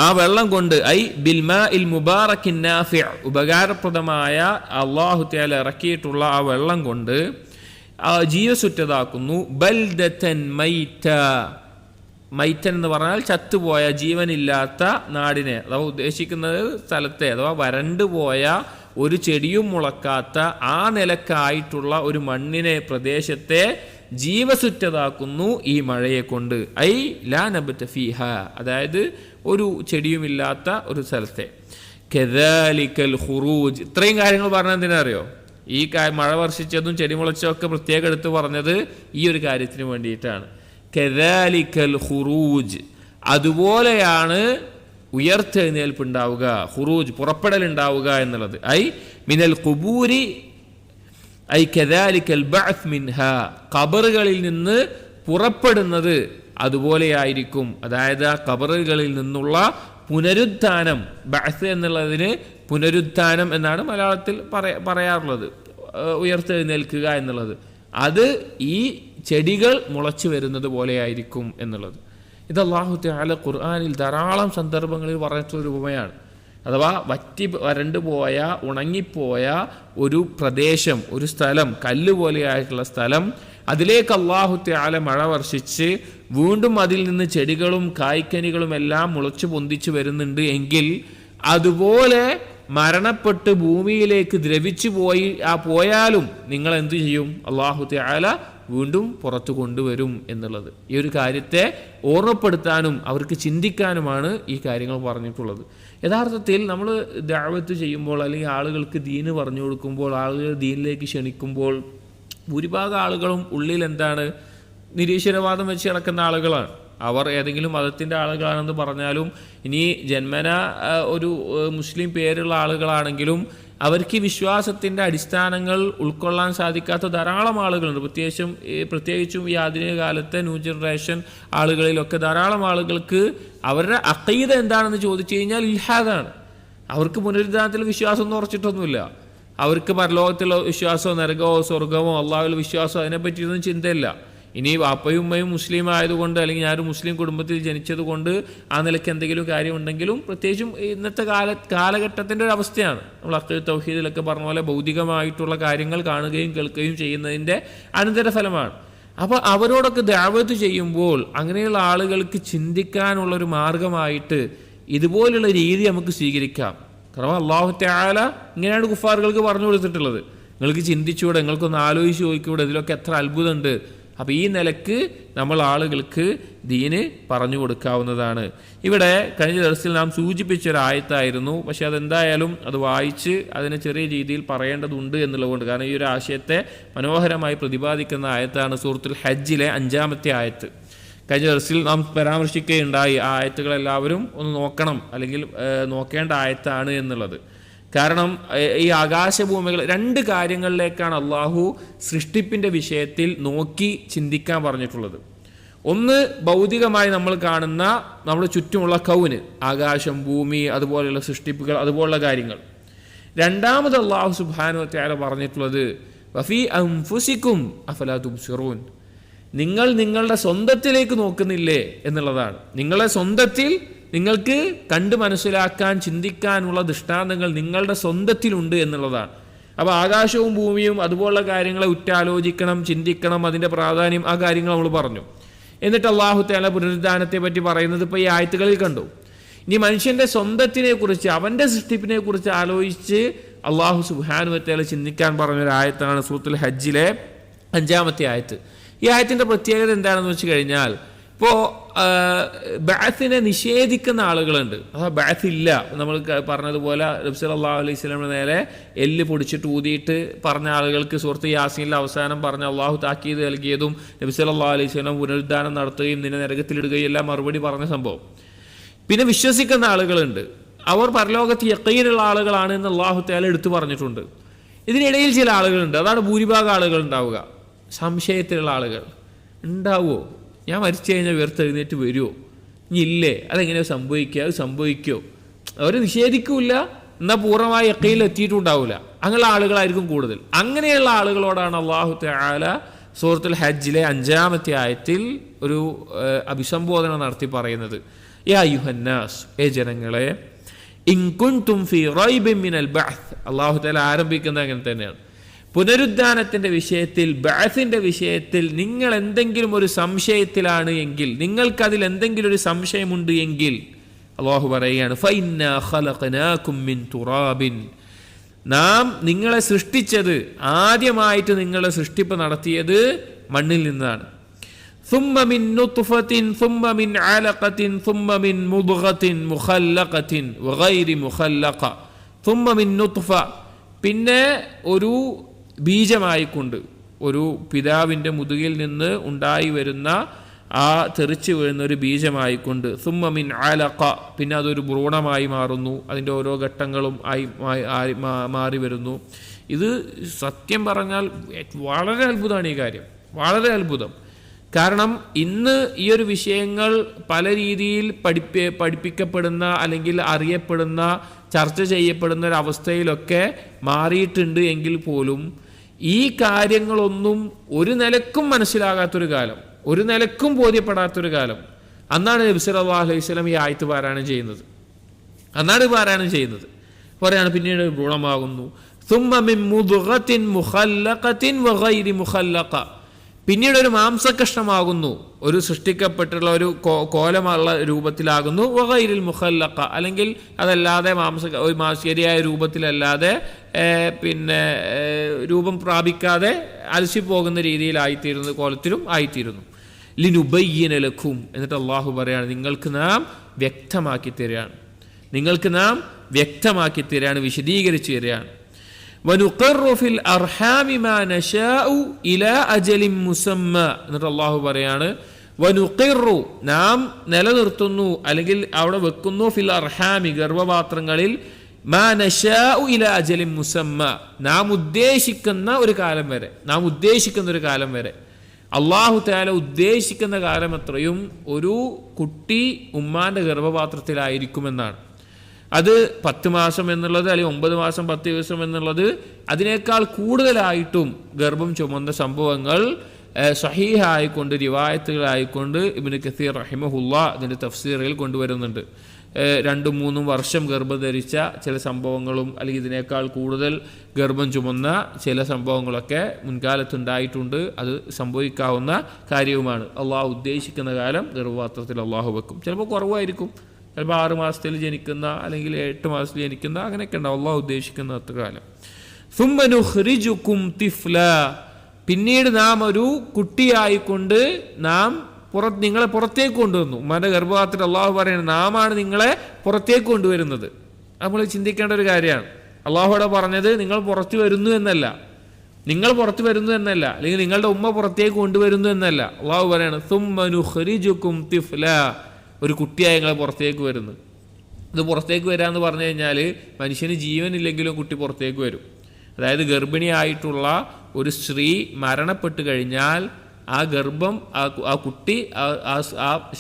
ആ വെള്ളം കൊണ്ട് ഐ ബിൽ മാഇൽ മുബാറകിൻ നാഫിഅ, ഉപകാരപ്രദമായ അല്ലാഹു തആല ഇറക്കിയിട്ടുള്ള ആ വെള്ളം കൊണ്ട് ജീവസുറ്റതാക്കുന്നു. ബൽദതൻ മൈത, മൈത്തൻ എന്ന് പറഞ്ഞാൽ ചത്തുപോയ ജീവനില്ലാത്ത നാടിനെ, അഥവാ ഉദ്ദേശിക്കുന്നത് സ്ഥലത്തെ, അഥവാ വരണ്ടുപോയ ഒരു ചെടിയും മുളക്കാത്ത ആ നിലക്കായിട്ടുള്ള ഒരു മണ്ണിനെ, പ്രദേശത്തെ ജീവസുറ്റതാക്കുന്നു ഈ മഴയെ കൊണ്ട്. ഐ ലാ നബത ഫീഹ, അതായത് ഒരു ചെടിയുമില്ലാത്ത ഒരു സ്ഥലത്തെ. കദാലിക്കൽ ഖുറൂജ്, ഇത്രയും കാര്യങ്ങൾ പറഞ്ഞത് എന്തിനാ അറിയോ? ഈ മഴ വർഷിച്ചതും ചെടി മുളച്ചതും ഒക്കെ പ്രത്യേകം എടുത്ത് പറഞ്ഞത് ഈ ഒരു കാര്യത്തിന് വേണ്ടിയിട്ടാണ്. കദാലിക്കൽ ഖുറൂജ്, അതുപോലെയാണ് ഉയർത്തെഴുന്നേൽപ്പ് ഉണ്ടാവുക. ഖുറൂജ്, പുറപ്പെടൽ ഉണ്ടാവുക എന്നുള്ളത്. ഐ മിനൽ ഖുബൂരി ഐ കദാലിക്കൽ ബഅസ് മിൻഹ, ഖബറുകളിൽ നിന്ന് പുറപ്പെടുന്നത് അതുപോലെയായിരിക്കും. അതായത് ആ ഖബറുകളിൽ നിന്നുള്ള പുനരുത്ഥാനം. ബഅസ് എന്നുള്ളതിന് പുനരുത്ഥാനം എന്നാണ് മലയാളത്തിൽ പറയാറുള്ളത്, ഉയർത്തെഴുന്നേൽക്കുക എന്നുള്ളത്. അത് ഈ ചെടികൾ മുളച്ചു വരുന്നത് പോലെയായിരിക്കും എന്നുള്ളത്. ഇത് അല്ലാഹു തആല ഖുർആനിൽ ധാരാളം സന്ദർഭങ്ങളിൽ പറഞ്ഞിട്ടുള്ള ഉപമയാണ്. അഥവാ വരണ്ടു പോയ, ഉണങ്ങിപ്പോയ ഒരു പ്രദേശം, ഒരു സ്ഥലം, കല്ല് പോലെയായിട്ടുള്ള സ്ഥലം, അതിലേക്ക് അല്ലാഹു തആല മഴ വർഷിച്ച് വീണ്ടും അതിൽ നിന്ന് ചെടികളും കായ്ക്കനികളും എല്ലാം മുളച്ചു പൊന്തിച്ചു വരുന്നുണ്ട് എങ്കിൽ, അതുപോലെ മരണപ്പെട്ട് ഭൂമിയിലേക്ക് ദ്രവിച്ചു പോയാലും നിങ്ങൾ എന്തു ചെയ്യും? അല്ലാഹു തആല വീണ്ടും പുറത്തു കൊണ്ടുവരും എന്നുള്ളത്. ഈ ഒരു കാര്യത്തെ ഓർമ്മപ്പെടുത്താനും അവർക്ക് ചിന്തിക്കാനുമാണ് ഈ കാര്യങ്ങൾ പറഞ്ഞിട്ടുള്ളത്. യഥാർത്ഥത്തിൽ നമ്മൾ ദഅവത്ത് ചെയ്യുമ്പോൾ, അല്ലെങ്കിൽ ആളുകൾക്ക് ദീന് പറഞ്ഞു കൊടുക്കുമ്പോൾ, ആളുകൾ ദീനിലേക്ക് ക്ഷണിക്കുമ്പോൾ, ഭൂരിഭാഗം ആളുകളും ഉള്ളിൽ എന്താണ്? നിരീശ്വരവാദം വെച്ച് കിടക്കുന്ന ആളുകളാണ്. അവർ ഏതെങ്കിലും മതത്തിൻ്റെ ആളുകളാണെന്ന് പറഞ്ഞാലും, ഇനി ജന്മന ഒരു മുസ്ലിം പേരുള്ള ആളുകളാണെങ്കിലും, അവർക്ക് വിശ്വാസത്തിൻ്റെ അടിസ്ഥാനങ്ങൾ ഉൾക്കൊള്ളാൻ സാധിക്കാത്ത ധാരാളം ആളുകളുണ്ട്. പ്രത്യേകിച്ചും ഈ ആധുനിക കാലത്തെ ന്യൂ ജനറേഷൻ ആളുകളിലൊക്കെ ധാരാളം ആളുകൾക്ക് അവരുടെ അഖീദ എന്താണെന്ന് ചോദിച്ചു കഴിഞ്ഞാൽ ഇൽഹാദാണ്. അവർക്ക് പുനരുദ്ധാനത്തിൽ വിശ്വാസം ഒന്നും ഉറച്ചിട്ടൊന്നുമില്ല. അവർക്ക് പരലോകത്തിലുള്ള വിശ്വാസമോ നരകമോ സ്വർഗമോ അള്ളാഹുവിൽ വിശ്വാസമോ അതിനെപ്പറ്റിയൊന്നും ചിന്തയില്ല. ഇനി വാപ്പയും ഉമ്മയും മുസ്ലിം ആയതുകൊണ്ട്, അല്ലെങ്കിൽ ഞാനൊരു മുസ്ലിം കുടുംബത്തിൽ ജനിച്ചത് കൊണ്ട് ആ നിലയ്ക്ക് എന്തെങ്കിലും കാര്യമുണ്ടെങ്കിലും, പ്രത്യേകിച്ചും ഇന്നത്തെ കാലഘട്ടത്തിൻ്റെ ഒരു അവസ്ഥയാണ്. നമ്മൾ അഖീദ തൗഹീദിലൊക്കെ പറഞ്ഞ പോലെ ഭൗതികമായിട്ടുള്ള കാര്യങ്ങൾ കാണുകയും കേൾക്കുകയും ചെയ്യുന്നതിൻ്റെ അനന്തരഫലമാണ്. അപ്പോൾ അവരോടൊക്കെ ദഅവത്ത് ചെയ്യുമ്പോൾ അങ്ങനെയുള്ള ആളുകൾക്ക് ചിന്തിക്കാനുള്ളൊരു മാർഗമായിട്ട് ഇതുപോലുള്ള രീതി നമുക്ക് സ്വീകരിക്കാം. കാരണം അല്ലാഹു തആല ഇങ്ങനെയാണ് കുഫാറുകൾക്ക് പറഞ്ഞു കൊടുത്തിട്ടുള്ളത്. നിങ്ങൾക്ക് ചിന്തിച്ചൂടെ, നിങ്ങൾക്കൊന്ന് ആലോചിച്ച് നോക്കിക്കൂടെ, ഇതിലൊക്കെ എത്ര അത്ഭുതമുണ്ട്. അപ്പോൾ ഈ നിലക്ക് നമ്മൾ ആളുകൾക്ക് ദീന് പറഞ്ഞു കൊടുക്കാവുന്നതാണ്. ഇവിടെ കഴിഞ്ഞ ദിവസത്തിൽ നാം സൂചിപ്പിച്ചൊരായത്തായിരുന്നു. പക്ഷെ അതെന്തായാലും അത് വായിച്ച് അതിനെ ചെറിയ രീതിയിൽ പറയേണ്ടതുണ്ട് എന്നുള്ളതുകൊണ്ട്, കാരണം ഈ ഒരു ആശയത്തെ മനോഹരമായി പ്രതിപാദിക്കുന്ന ആയത്താണ് സൂറത്തുൽ ഹജ്ജിലെ 5-ാമത്തെ ആയത്ത്. കഴിഞ്ഞ ദിവസത്തിൽ നാം പരാമർശിക്കുകയുണ്ടായി. ആ ആയത്തുകളെല്ലാവരും ഒന്ന് നോക്കണം, അല്ലെങ്കിൽ നോക്കേണ്ട ആയത്താണ് എന്നുള്ളത്. കാരണം ഈ ആകാശഭൂമികൾ 2 കാര്യങ്ങളിലേക്കാണ് അള്ളാഹു സൃഷ്ടിപ്പിൻ്റെ വിഷയത്തിൽ നോക്കി ചിന്തിക്കാൻ പറഞ്ഞിട്ടുള്ളത്. ഒന്ന്, ഭൗതികമായി നമ്മൾ കാണുന്ന നമ്മുടെ ചുറ്റുമുള്ള കൗന്, ആകാശം, ഭൂമി, അതുപോലെയുള്ള സൃഷ്ടിപ്പുകൾ, അതുപോലുള്ള കാര്യങ്ങൾ. രണ്ടാമത് അള്ളാഹു സുബ്ഹാനഹു വ തആല പറഞ്ഞിട്ടുള്ളത് വഫീ അൻഫുസികും അഫലാ തുബ്സിറൂൻ, നിങ്ങൾ നിങ്ങളുടെ സ്വന്തത്തിലേക്ക് നോക്കുന്നില്ലേ എന്നുള്ളതാണ്. നിങ്ങളുടെ സ്വന്തത്തിൽ നിങ്ങൾക്ക് കണ്ട് മനസ്സിലാക്കാൻ, ചിന്തിക്കാനുള്ള ദൃഷ്ടാന്തങ്ങൾ നിങ്ങളുടെ സ്വന്തത്തിലുണ്ട് എന്നുള്ളതാണ്. അപ്പോൾ ആകാശവും ഭൂമിയും അതുപോലുള്ള കാര്യങ്ങളെ ഉറ്റാലോചിക്കണം, ചിന്തിക്കണം, അതിൻ്റെ പ്രാധാന്യം, ആ കാര്യങ്ങൾ നമ്മൾ പറഞ്ഞു. എന്നിട്ട് അല്ലാഹു തആല പുനരുദ്ധാനത്തെ പറ്റി പറയുന്നത് ഇപ്പോൾ ഈ ആയത്തുകളിൽ കണ്ടു. ഇനി മനുഷ്യൻ്റെ സ്വന്തത്തിനെ കുറിച്ച്, അവൻ്റെ സൃഷ്ടിപ്പിനെ കുറിച്ച് ആലോചിച്ച് അല്ലാഹു സുബ്ഹാനഹു വ തആല ചിന്തിക്കാൻ പറഞ്ഞൊരായത്താണ് സൂറത്തുൽ ഹജ്ജിലെ 5-ാമത്തെ ആയത്ത്. ഈ ആയത്തിൻ്റെ പ്രത്യേകത എന്താണെന്ന് വെച്ച് കഴിഞ്ഞാൽ, ഇപ്പോൾ ബഅസിനെ നിഷേധിക്കുന്ന ആളുകളുണ്ട്. അതാ ബഅസ് ഇല്ല, നമ്മൾ പറഞ്ഞതുപോലെ നബി സല്ലല്ലാഹു അലൈഹി വസല്ലമയുടെ നേരെ എല്ല് പൊടിച്ചിട്ട് ഊതിയിട്ട് പറഞ്ഞ ആളുകൾക്ക് സൂറത്ത് യാസീനിലെ അവസാനം പറഞ്ഞ അള്ളാഹു താക്കീത് നൽകിയതും നബി സല്ലല്ലാഹു അലൈഹി വസല്ലം പുനരുദ്ധാനം നടത്തുകയും നിന്നെ നരകത്തിലിടുകയും എല്ലാം മറുപടി പറഞ്ഞ സംഭവം. പിന്നെ വിശ്വസിക്കുന്ന ആളുകളുണ്ട്, അവർ പരലോകത്ത് യഖീനുള്ള ആളുകളാണ് എന്ന് അള്ളാഹു തആല എടുത്തു പറഞ്ഞിട്ടുണ്ട്. ഇതിനിടയിൽ ചില ആളുകളുണ്ട്, അതാണ് ഭൂരിഭാഗം ആളുകൾ ഉണ്ടാവുക, സംശയത്തിലുള്ള ആളുകൾ. ഉണ്ടാവുമോ, ഞാൻ മരിച്ചു കഴിഞ്ഞാൽ ഉയർത്തെഴുന്നേറ്റ് വരുമോ, ഇനി ഇല്ലേ, അതെങ്ങനെയോ സംഭവിക്കുക, അത് സംഭവിക്കുമോ, അവർ നിഷേധിക്കില്ല, എന്നാൽ പൂർണ്ണമായി യഖീനിൽ എത്തിയിട്ടുണ്ടാവില്ല. അങ്ങനെയുള്ള ആളുകളായിരിക്കും കൂടുതൽ. അങ്ങനെയുള്ള ആളുകളോടാണ് അള്ളാഹു തആല സൂറത്തുൽ ഹജ്ജിലെ 5-ാമത്തെ ആയത്തിൽ ഒരു അഭിസംബോധന നടത്തി പറയുന്നത്, യാ അയ്യുഹന്നാസ്, ജനങ്ങളെ, ഇൻ കുൻതും ഫീ റൈബിൻ മിനൽ ബഅസ്. അല്ലാഹു തആല ആരംഭിക്കുന്നത് അങ്ങനെ തന്നെയാണ്. പുനരുദ്ധാനത്തിന്റെ വിഷയത്തിൽ, ബഅസിന്റെ വിഷയത്തിൽ നിങ്ങൾ എന്തെങ്കിലും ഒരു സംശയത്തിലാണ് എങ്കിൽ, നിങ്ങൾക്കതിൽ എന്തെങ്കിലും ഒരു സംശയമുണ്ട് എങ്കിൽ അല്ലാഹു പറയുകയാണ്, ഫഇന്നാ ഖലഖനാകും മിൻ തുറാബിൻ. നാം നിങ്ങളെ സൃഷ്ടിച്ചത്, ആദ്യമായിട്ട് നിങ്ങളെ സൃഷ്ടിപ്പ് നടത്തിയത് മണ്ണിൽ നിന്നാണ്. ثم من نطفة ثم من علقة ثم من مضغة مخلقة وغير مخلقة ثم من نطفة. പിന്നെ ഒരു ബീജമായിക്കൊണ്ട്, ഒരു പിതാവിൻ്റെ മുതുകിൽ നിന്ന് ഉണ്ടായി വരുന്ന ആ തെറിച്ച് വീഴുന്ന ഒരു ബീജമായിക്കൊണ്ട്, ثم من علقة, പിന്നെ അതൊരു ഭ്രൂണമായി മാറുന്നു, അതിൻ്റെ ഓരോ ഘട്ടങ്ങളും മാറി വരുന്നു. ഇത് സത്യം പറഞ്ഞാൽ വളരെ അത്ഭുതമാണ് ഈ കാര്യം, വളരെ അത്ഭുതം. കാരണം ഇന്ന് ഈ ഒരു വിഷയങ്ങൾ പല രീതിയിൽ പഠിപ്പിക്കപ്പെടുന്ന അല്ലെങ്കിൽ അറിയപ്പെടുന്ന, ചർച്ച ചെയ്യപ്പെടുന്ന ഒരു അവസ്ഥയിലൊക്കെ മാറിയിട്ടുണ്ട് എങ്കിൽ പോലും ഈ കാര്യങ്ങളൊന്നും ഒരു നിലക്കും മനസ്സിലാകാത്തൊരു കാലം, ഒരു നിലക്കും ബോധ്യപ്പെടാത്തൊരു കാലം, അന്നാണ് നബി സല്ലല്ലാഹു അലൈഹി വസല്ലം ഈ ആയത്ത് പാരായണം ചെയ്യുന്നത്. പറയാണ് പിന്നീട് ഭ്രൂണമാകുന്നു. ثم من مضغة مخلقة وغير مخلقة. പിന്നീട് ഒരു മാംസകഷ്ണമാകുന്നു, ഒരു സൃഷ്ടിക്കപ്പെട്ടുള്ള ഒരു കോലമുള്ള രൂപത്തിലാകുന്നു. വഗൈരിൽ മുഖല്ലഖ, അല്ലെങ്കിൽ അതല്ലാതെ ശരിയായ രൂപത്തിലല്ലാതെ പിന്നെ രൂപം പ്രാപിക്കാതെ അലസി പോകുന്ന രീതിയിലായിത്തീരുന്ന കോലത്തിലും ആയിത്തീരുന്നു. ലിനുബയ്യിന ലക്കും. എന്നിട്ട് അള്ളാഹു പറയാണ്, നിങ്ങൾക്ക് നാം വ്യക്തമാക്കി തരികയാണ്, വിശദീകരിച്ചു തരികയാണ്. وَنُقِرُّ فِي الْأَرْحَامِ مَا نَشَاءُ إِلَى أَجَلٍ مُّسَمًّى. എന്നിട്ട് അള്ളാഹു പറയാണ്, വനുഖിറു, നാം നിലനിർത്തുന്നു അല്ലെങ്കിൽ അവിടെ വെക്കുന്നു, ഫിൽ അർഹാമി, ഗർഭപാത്രങ്ങളിൽ, മാ നശാഉ ഇലാ അജലിൻ മുസമ്മ, നാം ഉദ്ദേശിക്കുന്ന ഒരു കാലം വരെ. അള്ളാഹു തആല ഉദ്ദേശിക്കുന്ന കാലം എത്രയും ഒരു കുട്ടി ഉമ്മാന്റെ ഗർഭപാത്രത്തിലായിരിക്കുമെന്നാണ്. അത് 10 മാസം എന്നുള്ളത്, അല്ലെങ്കിൽ 9 മാസം 10 ദിവസം എന്നുള്ളത്, അതിനേക്കാൾ കൂടുതലായിട്ടും ഗർഭം ചുമന്ന സംഭവങ്ങൾ സഹീഹായിക്കൊണ്ട്, റിവായത്തുകളായിക്കൊണ്ട് ഇബ്നു കസീർ റഹിമഹുല്ലാ അതിൻ്റെ തഫ്സീറിൽ കൊണ്ടുവരുന്നുണ്ട്. 2-3 വർഷം ഗർഭം ധരിച്ച ചില സംഭവങ്ങളും, അല്ലെങ്കിൽ ഇതിനേക്കാൾ കൂടുതൽ ഗർഭം ചുമന്ന ചില സംഭവങ്ങളൊക്കെ മുൻകാലത്തുണ്ടായിട്ടുണ്ട്. അത് സംഭവിക്കാവുന്ന കാര്യവുമാണ്. അള്ളാഹു ഉദ്ദേശിക്കുന്ന കാലം ഗർഭപാത്രത്തിൽ അള്ളാഹു വെക്കും. ചിലപ്പോൾ കുറവായിരിക്കും, ചിലപ്പോൾ 6 മാസത്തിൽ ജനിക്കുന്ന, അല്ലെങ്കിൽ 8 മാസത്തിൽ ജനിക്കുന്ന, അങ്ങനെയൊക്കെ ഉണ്ടാവും അള്ളാഹു ഉദ്ദേശിക്കുന്ന അത്ര കാലം. ثُمَّ نُخْرِجُكُمْ طِفْلًا. പിന്നീട് നാം ഒരു കുട്ടിയായിക്കൊണ്ട് നിങ്ങളെ പുറത്തേക്ക് കൊണ്ടുവന്നു. ഉമ്മാന്റെ ഗർഭപാത്രത്തിൽ അള്ളാഹു പറയുന്നത്, നാമാണ് നിങ്ങളെ പുറത്തേക്ക് കൊണ്ടുവരുന്നത്. നമ്മൾ ചിന്തിക്കേണ്ട ഒരു കാര്യമാണ്. അള്ളാഹുവിടെ പറഞ്ഞത് നിങ്ങൾ പുറത്തു വരുന്നു എന്നല്ല, അല്ലെങ്കിൽ നിങ്ങളുടെ ഉമ്മ പുറത്തേക്ക് കൊണ്ടുവരുന്നു എന്നല്ല. അള്ളാഹു പറയാണ്, ثُمَّ نُخْرِجُكُمْ طِفْلًا, ഒരു കുട്ടിയായി നിങ്ങളെ പുറത്തേക്ക് വരുന്നു. ഇത് പുറത്തേക്ക് വരാമെന്ന് പറഞ്ഞു കഴിഞ്ഞാൽ മനുഷ്യന് ജീവനില്ലെങ്കിലും കുട്ടി പുറത്തേക്ക് വരും. അതായത് ഗർഭിണിയായിട്ടുള്ള ഒരു സ്ത്രീ മരണപ്പെട്ട് കഴിഞ്ഞാൽ ആ ഗർഭം, ആ കുട്ടി ആ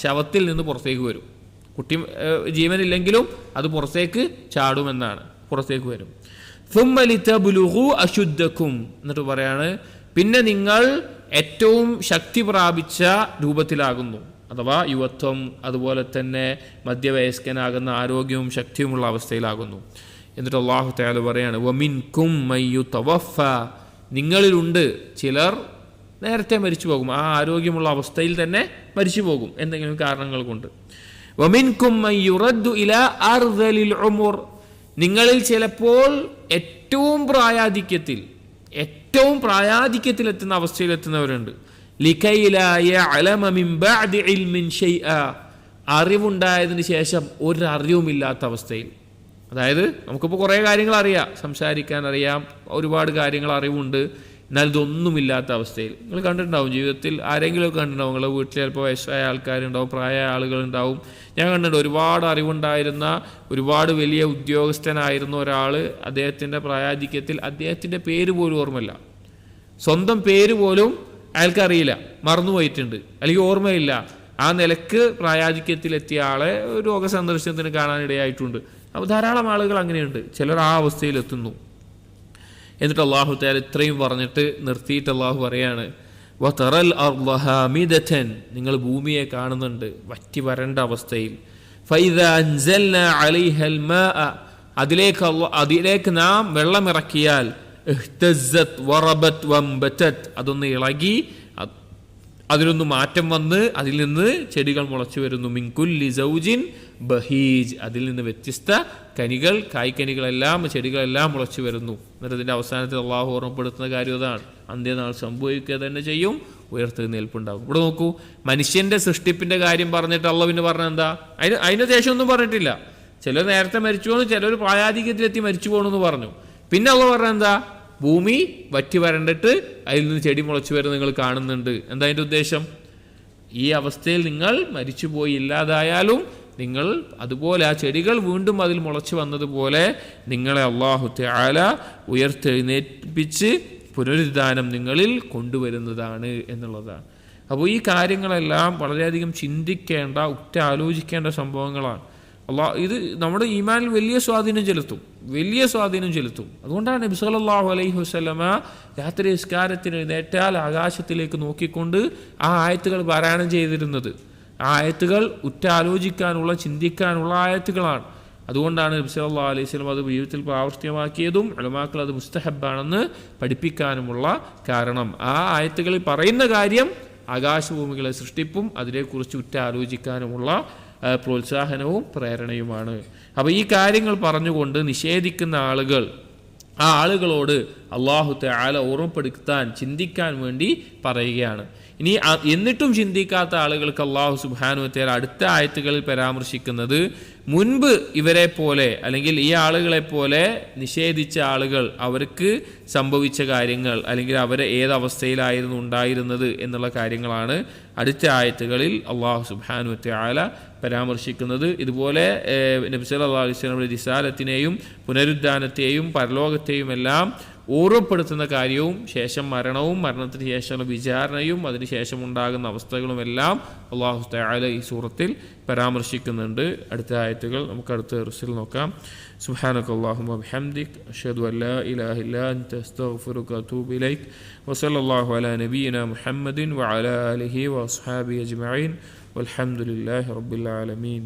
ശവത്തിൽ നിന്ന് പുറത്തേക്ക് വരും. കുട്ടി ജീവനില്ലെങ്കിലും അത് പുറത്തേക്ക് ചാടുമെന്നാണ്, പുറത്തേക്ക് വരും. ثُمَّ لِتَبْلُغُوا أَشُدَّكُمْ. എന്നിട്ട് പറയാണ്, പിന്നെ നിങ്ങൾ ഏറ്റവും ശക്തി പ്രാപിച്ച രൂപത്തിലാകുന്നു, അഥവാ യുവത്വം, അതുപോലെ തന്നെ മധ്യവയസ്കനാകുന്ന ആരോഗ്യവും ശക്തിയുമുള്ള അവസ്ഥയിലാകുന്നു. എന്നിട്ട് അല്ലാഹു തആല പറയാണ്, വമിൻകും മയ്യുതവഫ, നിങ്ങളിലുണ്ട് ചിലർ നേരത്തെ മരിച്ചു പോകും, ആ ആരോഗ്യമുള്ള അവസ്ഥയിൽ തന്നെ മരിച്ചു പോകും എന്തെങ്കിലും കാരണങ്ങൾ കൊണ്ട്. വമിൻകും മയ്യുറദ്ദു ഇലാ അർദലിൽ ഉമർ, നിങ്ങളിൽ ചിലപ്പോൾ ഏറ്റവും പ്രായാധിക്യത്തിൽ, ഏറ്റവും പ്രായാധിക്യത്തിലെത്തുന്ന അവസ്ഥയിലെത്തുന്നവരുണ്ട്. ലികൈ ലാ യഅലമ മിൻ ബഅദി ഇൽമിൻ ഷൈഅ, അറിവുണ്ടായതിന് ശേഷം ഒരറിവുമില്ലാത്ത അവസ്ഥയിൽ. അതായത് നമുക്കിപ്പോൾ കുറേ കാര്യങ്ങൾ അറിയാം, സംസാരിക്കാൻ അറിയാം, ഒരുപാട് കാര്യങ്ങൾ അറിവുണ്ട്, എന്നാൽ ഇതൊന്നുമില്ലാത്ത അവസ്ഥയിൽ. നിങ്ങൾ കണ്ടിട്ടുണ്ടാവും ജീവിതത്തിൽ, ആരെങ്കിലുമൊക്കെ കണ്ടിട്ടുണ്ടാവും. നിങ്ങളുടെ വീട്ടിൽ ചിലപ്പോൾ വയസ്സായ ആൾക്കാരുണ്ടാവും, പ്രായമായ ആളുകളുണ്ടാവും. ഞാൻ കണ്ടിട്ടുണ്ട് ഒരുപാട് അറിവുണ്ടായിരുന്ന, ഒരുപാട് വലിയ ഉദ്യോഗസ്ഥനായിരുന്ന ഒരാൾ അദ്ദേഹത്തിൻ്റെ പ്രായാധിക്യത്തിൽ അദ്ദേഹത്തിൻ്റെ പേര് പോലും ഓർമ്മയില്ല, സ്വന്തം പേര് പോലും അയാൾക്കറിയില്ല, മറന്നുപോയിട്ടുണ്ട്, അല്ലെങ്കിൽ ഓർമ്മയില്ല. ആ നിലക്ക് പ്രായാധിക്യത്തിലെത്തിയ ആളെ ഒരു രോഗസന്ദർശനത്തിന് കാണാനിടയായിട്ടുണ്ട്. അപ്പോൾ ധാരാളം ആളുകൾ അങ്ങനെയുണ്ട്, ചിലർ ആ അവസ്ഥയിലെത്തുന്നു. എന്നിട്ട് അള്ളാഹു തആല ഇത്രയും പറഞ്ഞിട്ട് നിർത്തിയിട്ട് അള്ളാഹു പറയാണ്, വതറൽ അർള ഹാമിദതൻ, നിങ്ങൾ ഭൂമിയെ കാണുന്നുണ്ട് വറ്റി വരണ്ട അവസ്ഥയിൽ. ഫൈദാ അൻസൽനാ അലൈഹൽ മാഅ, അതിലേക്ക് നാം വെള്ളമിറക്കിയാൽ ഇഹ്തസ്സത് വറബത് വംബതത്, അതൊന്ന് ഇളകി അതിലൊന്ന് മാറ്റം വന്ന് അതിൽ നിന്ന് ചെടികൾ മുളച്ചു വരുന്നു. മിൻ കുല്ലി സൗജിൻ ബഹീജ്, അതിൽ നിന്ന് വ്യത്യസ്ത കനികൾ, കായ്ക്കനികളെല്ലാം, ചെടികളെല്ലാം മുളച്ചു വരുന്നു. എന്നിട്ട് ഇതിൻ്റെ അവസാനത്തിൽ അള്ളാഹു ഓർമ്മപ്പെടുത്തുന്ന കാര്യം അതാണ്, അന്ത്യനാൾ സംഭവിക്കുക തന്നെ ചെയ്യും, ഉയർത്തെഴുന്നേൽപ്പുണ്ടാകും. ഇവിടെ നോക്കൂ, മനുഷ്യൻ്റെ സൃഷ്ടിപ്പിൻ്റെ കാര്യം പറഞ്ഞിട്ട് അള്ളാഹു പിന്നെ പറഞ്ഞ എന്താ, അതിന് ശേഷം ഒന്നും പറഞ്ഞിട്ടില്ല. ചിലർ നേരത്തെ മരിച്ചു പോകുന്നു, ചിലർ പ്രായാധിക്യത്തിലെത്തി മരിച്ചു പോകണമെന്ന് പറഞ്ഞു. പിന്നെ അള്ളാഹു പറഞ്ഞ എന്താ, ഭൂമി വറ്റി വരണ്ടിട്ട് അതിൽ നിന്ന് ചെടി മുളച്ചു വരുന്നത് നിങ്ങൾ കാണുന്നുണ്ട്. എന്താ അതിൻ്റെ ഉദ്ദേശം? ഈ അവസ്ഥയിൽ നിങ്ങൾ മരിച്ചുപോയി ഇല്ലാതായാലും നിങ്ങൾ അതുപോലെ ആ ചെടികൾ വീണ്ടും അതിൽ മുളച്ചു വന്നതുപോലെ നിങ്ങളെ അല്ലാഹു തആല ഉയർത്തെഴുന്നേൽപ്പിച്ച് പുനരുദ്ധാനം നിങ്ങളിൽ കൊണ്ടുവരുന്നതാണ് എന്നുള്ളതാണ്. അപ്പോൾ ഈ കാര്യങ്ങളെല്ലാം വളരെയധികം ചിന്തിക്കേണ്ട, ഉറ്റാലോചിക്കേണ്ട സംഭവങ്ങളാണ്. ഇത് നമ്മുടെ ഈമാനിൽ വലിയ സ്വാധീനം ചെലുത്തും. അതുകൊണ്ടാണ് നബി സല്ലല്ലാഹു അലൈഹി വസല്ലമ രാത്രി നിസ്കാരത്തിന് എഴുന്നേറ്റാൽ ആകാശത്തിലേക്ക് നോക്കിക്കൊണ്ട് ആ ആയത്തുകൾ പാരായണം ചെയ്തിരുന്നത്. ആ ആയത്തുകൾ ഉറ്റാലോചിക്കാനുള്ള, ചിന്തിക്കാനുള്ള ആയത്തുകളാണ്. അതുകൊണ്ടാണ് നബി സല്ലല്ലാഹു അലൈഹി വസല്ലം അത് ജീവിതത്തിൽ പ്രാവർത്തികമാക്കിയതും ഉലമാക്കൾ അത് മുസ്തഹബാണെന്ന് പഠിപ്പിക്കാനുമുള്ള കാരണം. ആ ആയത്തുകളിൽ പറയുന്ന കാര്യം ആകാശഭൂമികളെ സൃഷ്ടിപ്പും അതിനെക്കുറിച്ച് ഉറ്റാലോചിക്കാനുമുള്ള പ്രോത്സാഹനവും പ്രേരണയുമാണ്. അപ്പോൾ ഈ കാര്യങ്ങൾ പറഞ്ഞുകൊണ്ട് നിഷേധിക്കുന്ന ആളുകൾ, ആ ആളുകളോട് അല്ലാഹു തആല ഓർമ്മപ്പെടുത്താൻ, ചിന്തിക്കാൻ വേണ്ടി പറയുകയാണ്. ഇനി എന്നിട്ടും ചിന്തിക്കാത്ത ആളുകൾക്ക് അല്ലാഹു സുബ്ഹാനഹു വ തആല അടുത്ത ആയത്തുകളിൽ പരാമർശിക്കുന്നത് മുൻപ് ഇവരെ പോലെ അല്ലെങ്കിൽ ഈ ആളുകളെ പോലെ നിഷേധിച്ച ആളുകൾ, അവർക്ക് സംഭവിച്ച കാര്യങ്ങൾ അല്ലെങ്കിൽ അവരെ ഏതവസ്ഥയിലായിരുന്നു ഉണ്ടായിരുന്നത് എന്നുള്ള കാര്യങ്ങളാണ് അടുത്ത ആയത്തുകളിൽ അല്ലാഹു സുബ്ഹാനഹു വ തആല പരാമർശിക്കുന്നത്. ഇതുപോലെ നബി സല്ലല്ലാഹു അലൈഹി വസല്ലമയുടെ റിസാലത്തിനെയും പുനരുദ്ധാനത്തെയും പരലോകത്തെയും എല്ലാം ഓർമ്മപ്പെടുത്തുന്ന കാര്യവും ശേഷം മരണവും മരണത്തിന് ശേഷമുള്ള വിചാരണയും അതിനുശേഷം ഉണ്ടാകുന്ന അവസ്ഥകളുമെല്ലാം അല്ലാഹു തആല ഈ സൂറത്തിൽ പരാമർശിക്കുന്നുണ്ട്. അടുത്ത ആയത്തുകൾ നമുക്ക് അടുത്ത ദർസിൽ നോക്കാം. സുബ്ഹാനകല്ലാഹുമ്മ വബിഹംദിക അഷ്ഹദു അൻ ലാ ഇലാഹ ഇല്ലാ അൻത അസ്തഗ്ഫിറുക വഅതൂബു ഇലൈക് വസല്ലല്ലാഹു അലാ നബിയിനാ മുഹമ്മദിൻ വഅലാ ആലിഹി വഅസ്ഹാബിഹി അജ്മഈൻ വൽഹംദുലില്ലാഹി റബ്ബിൽ ആലമീൻ.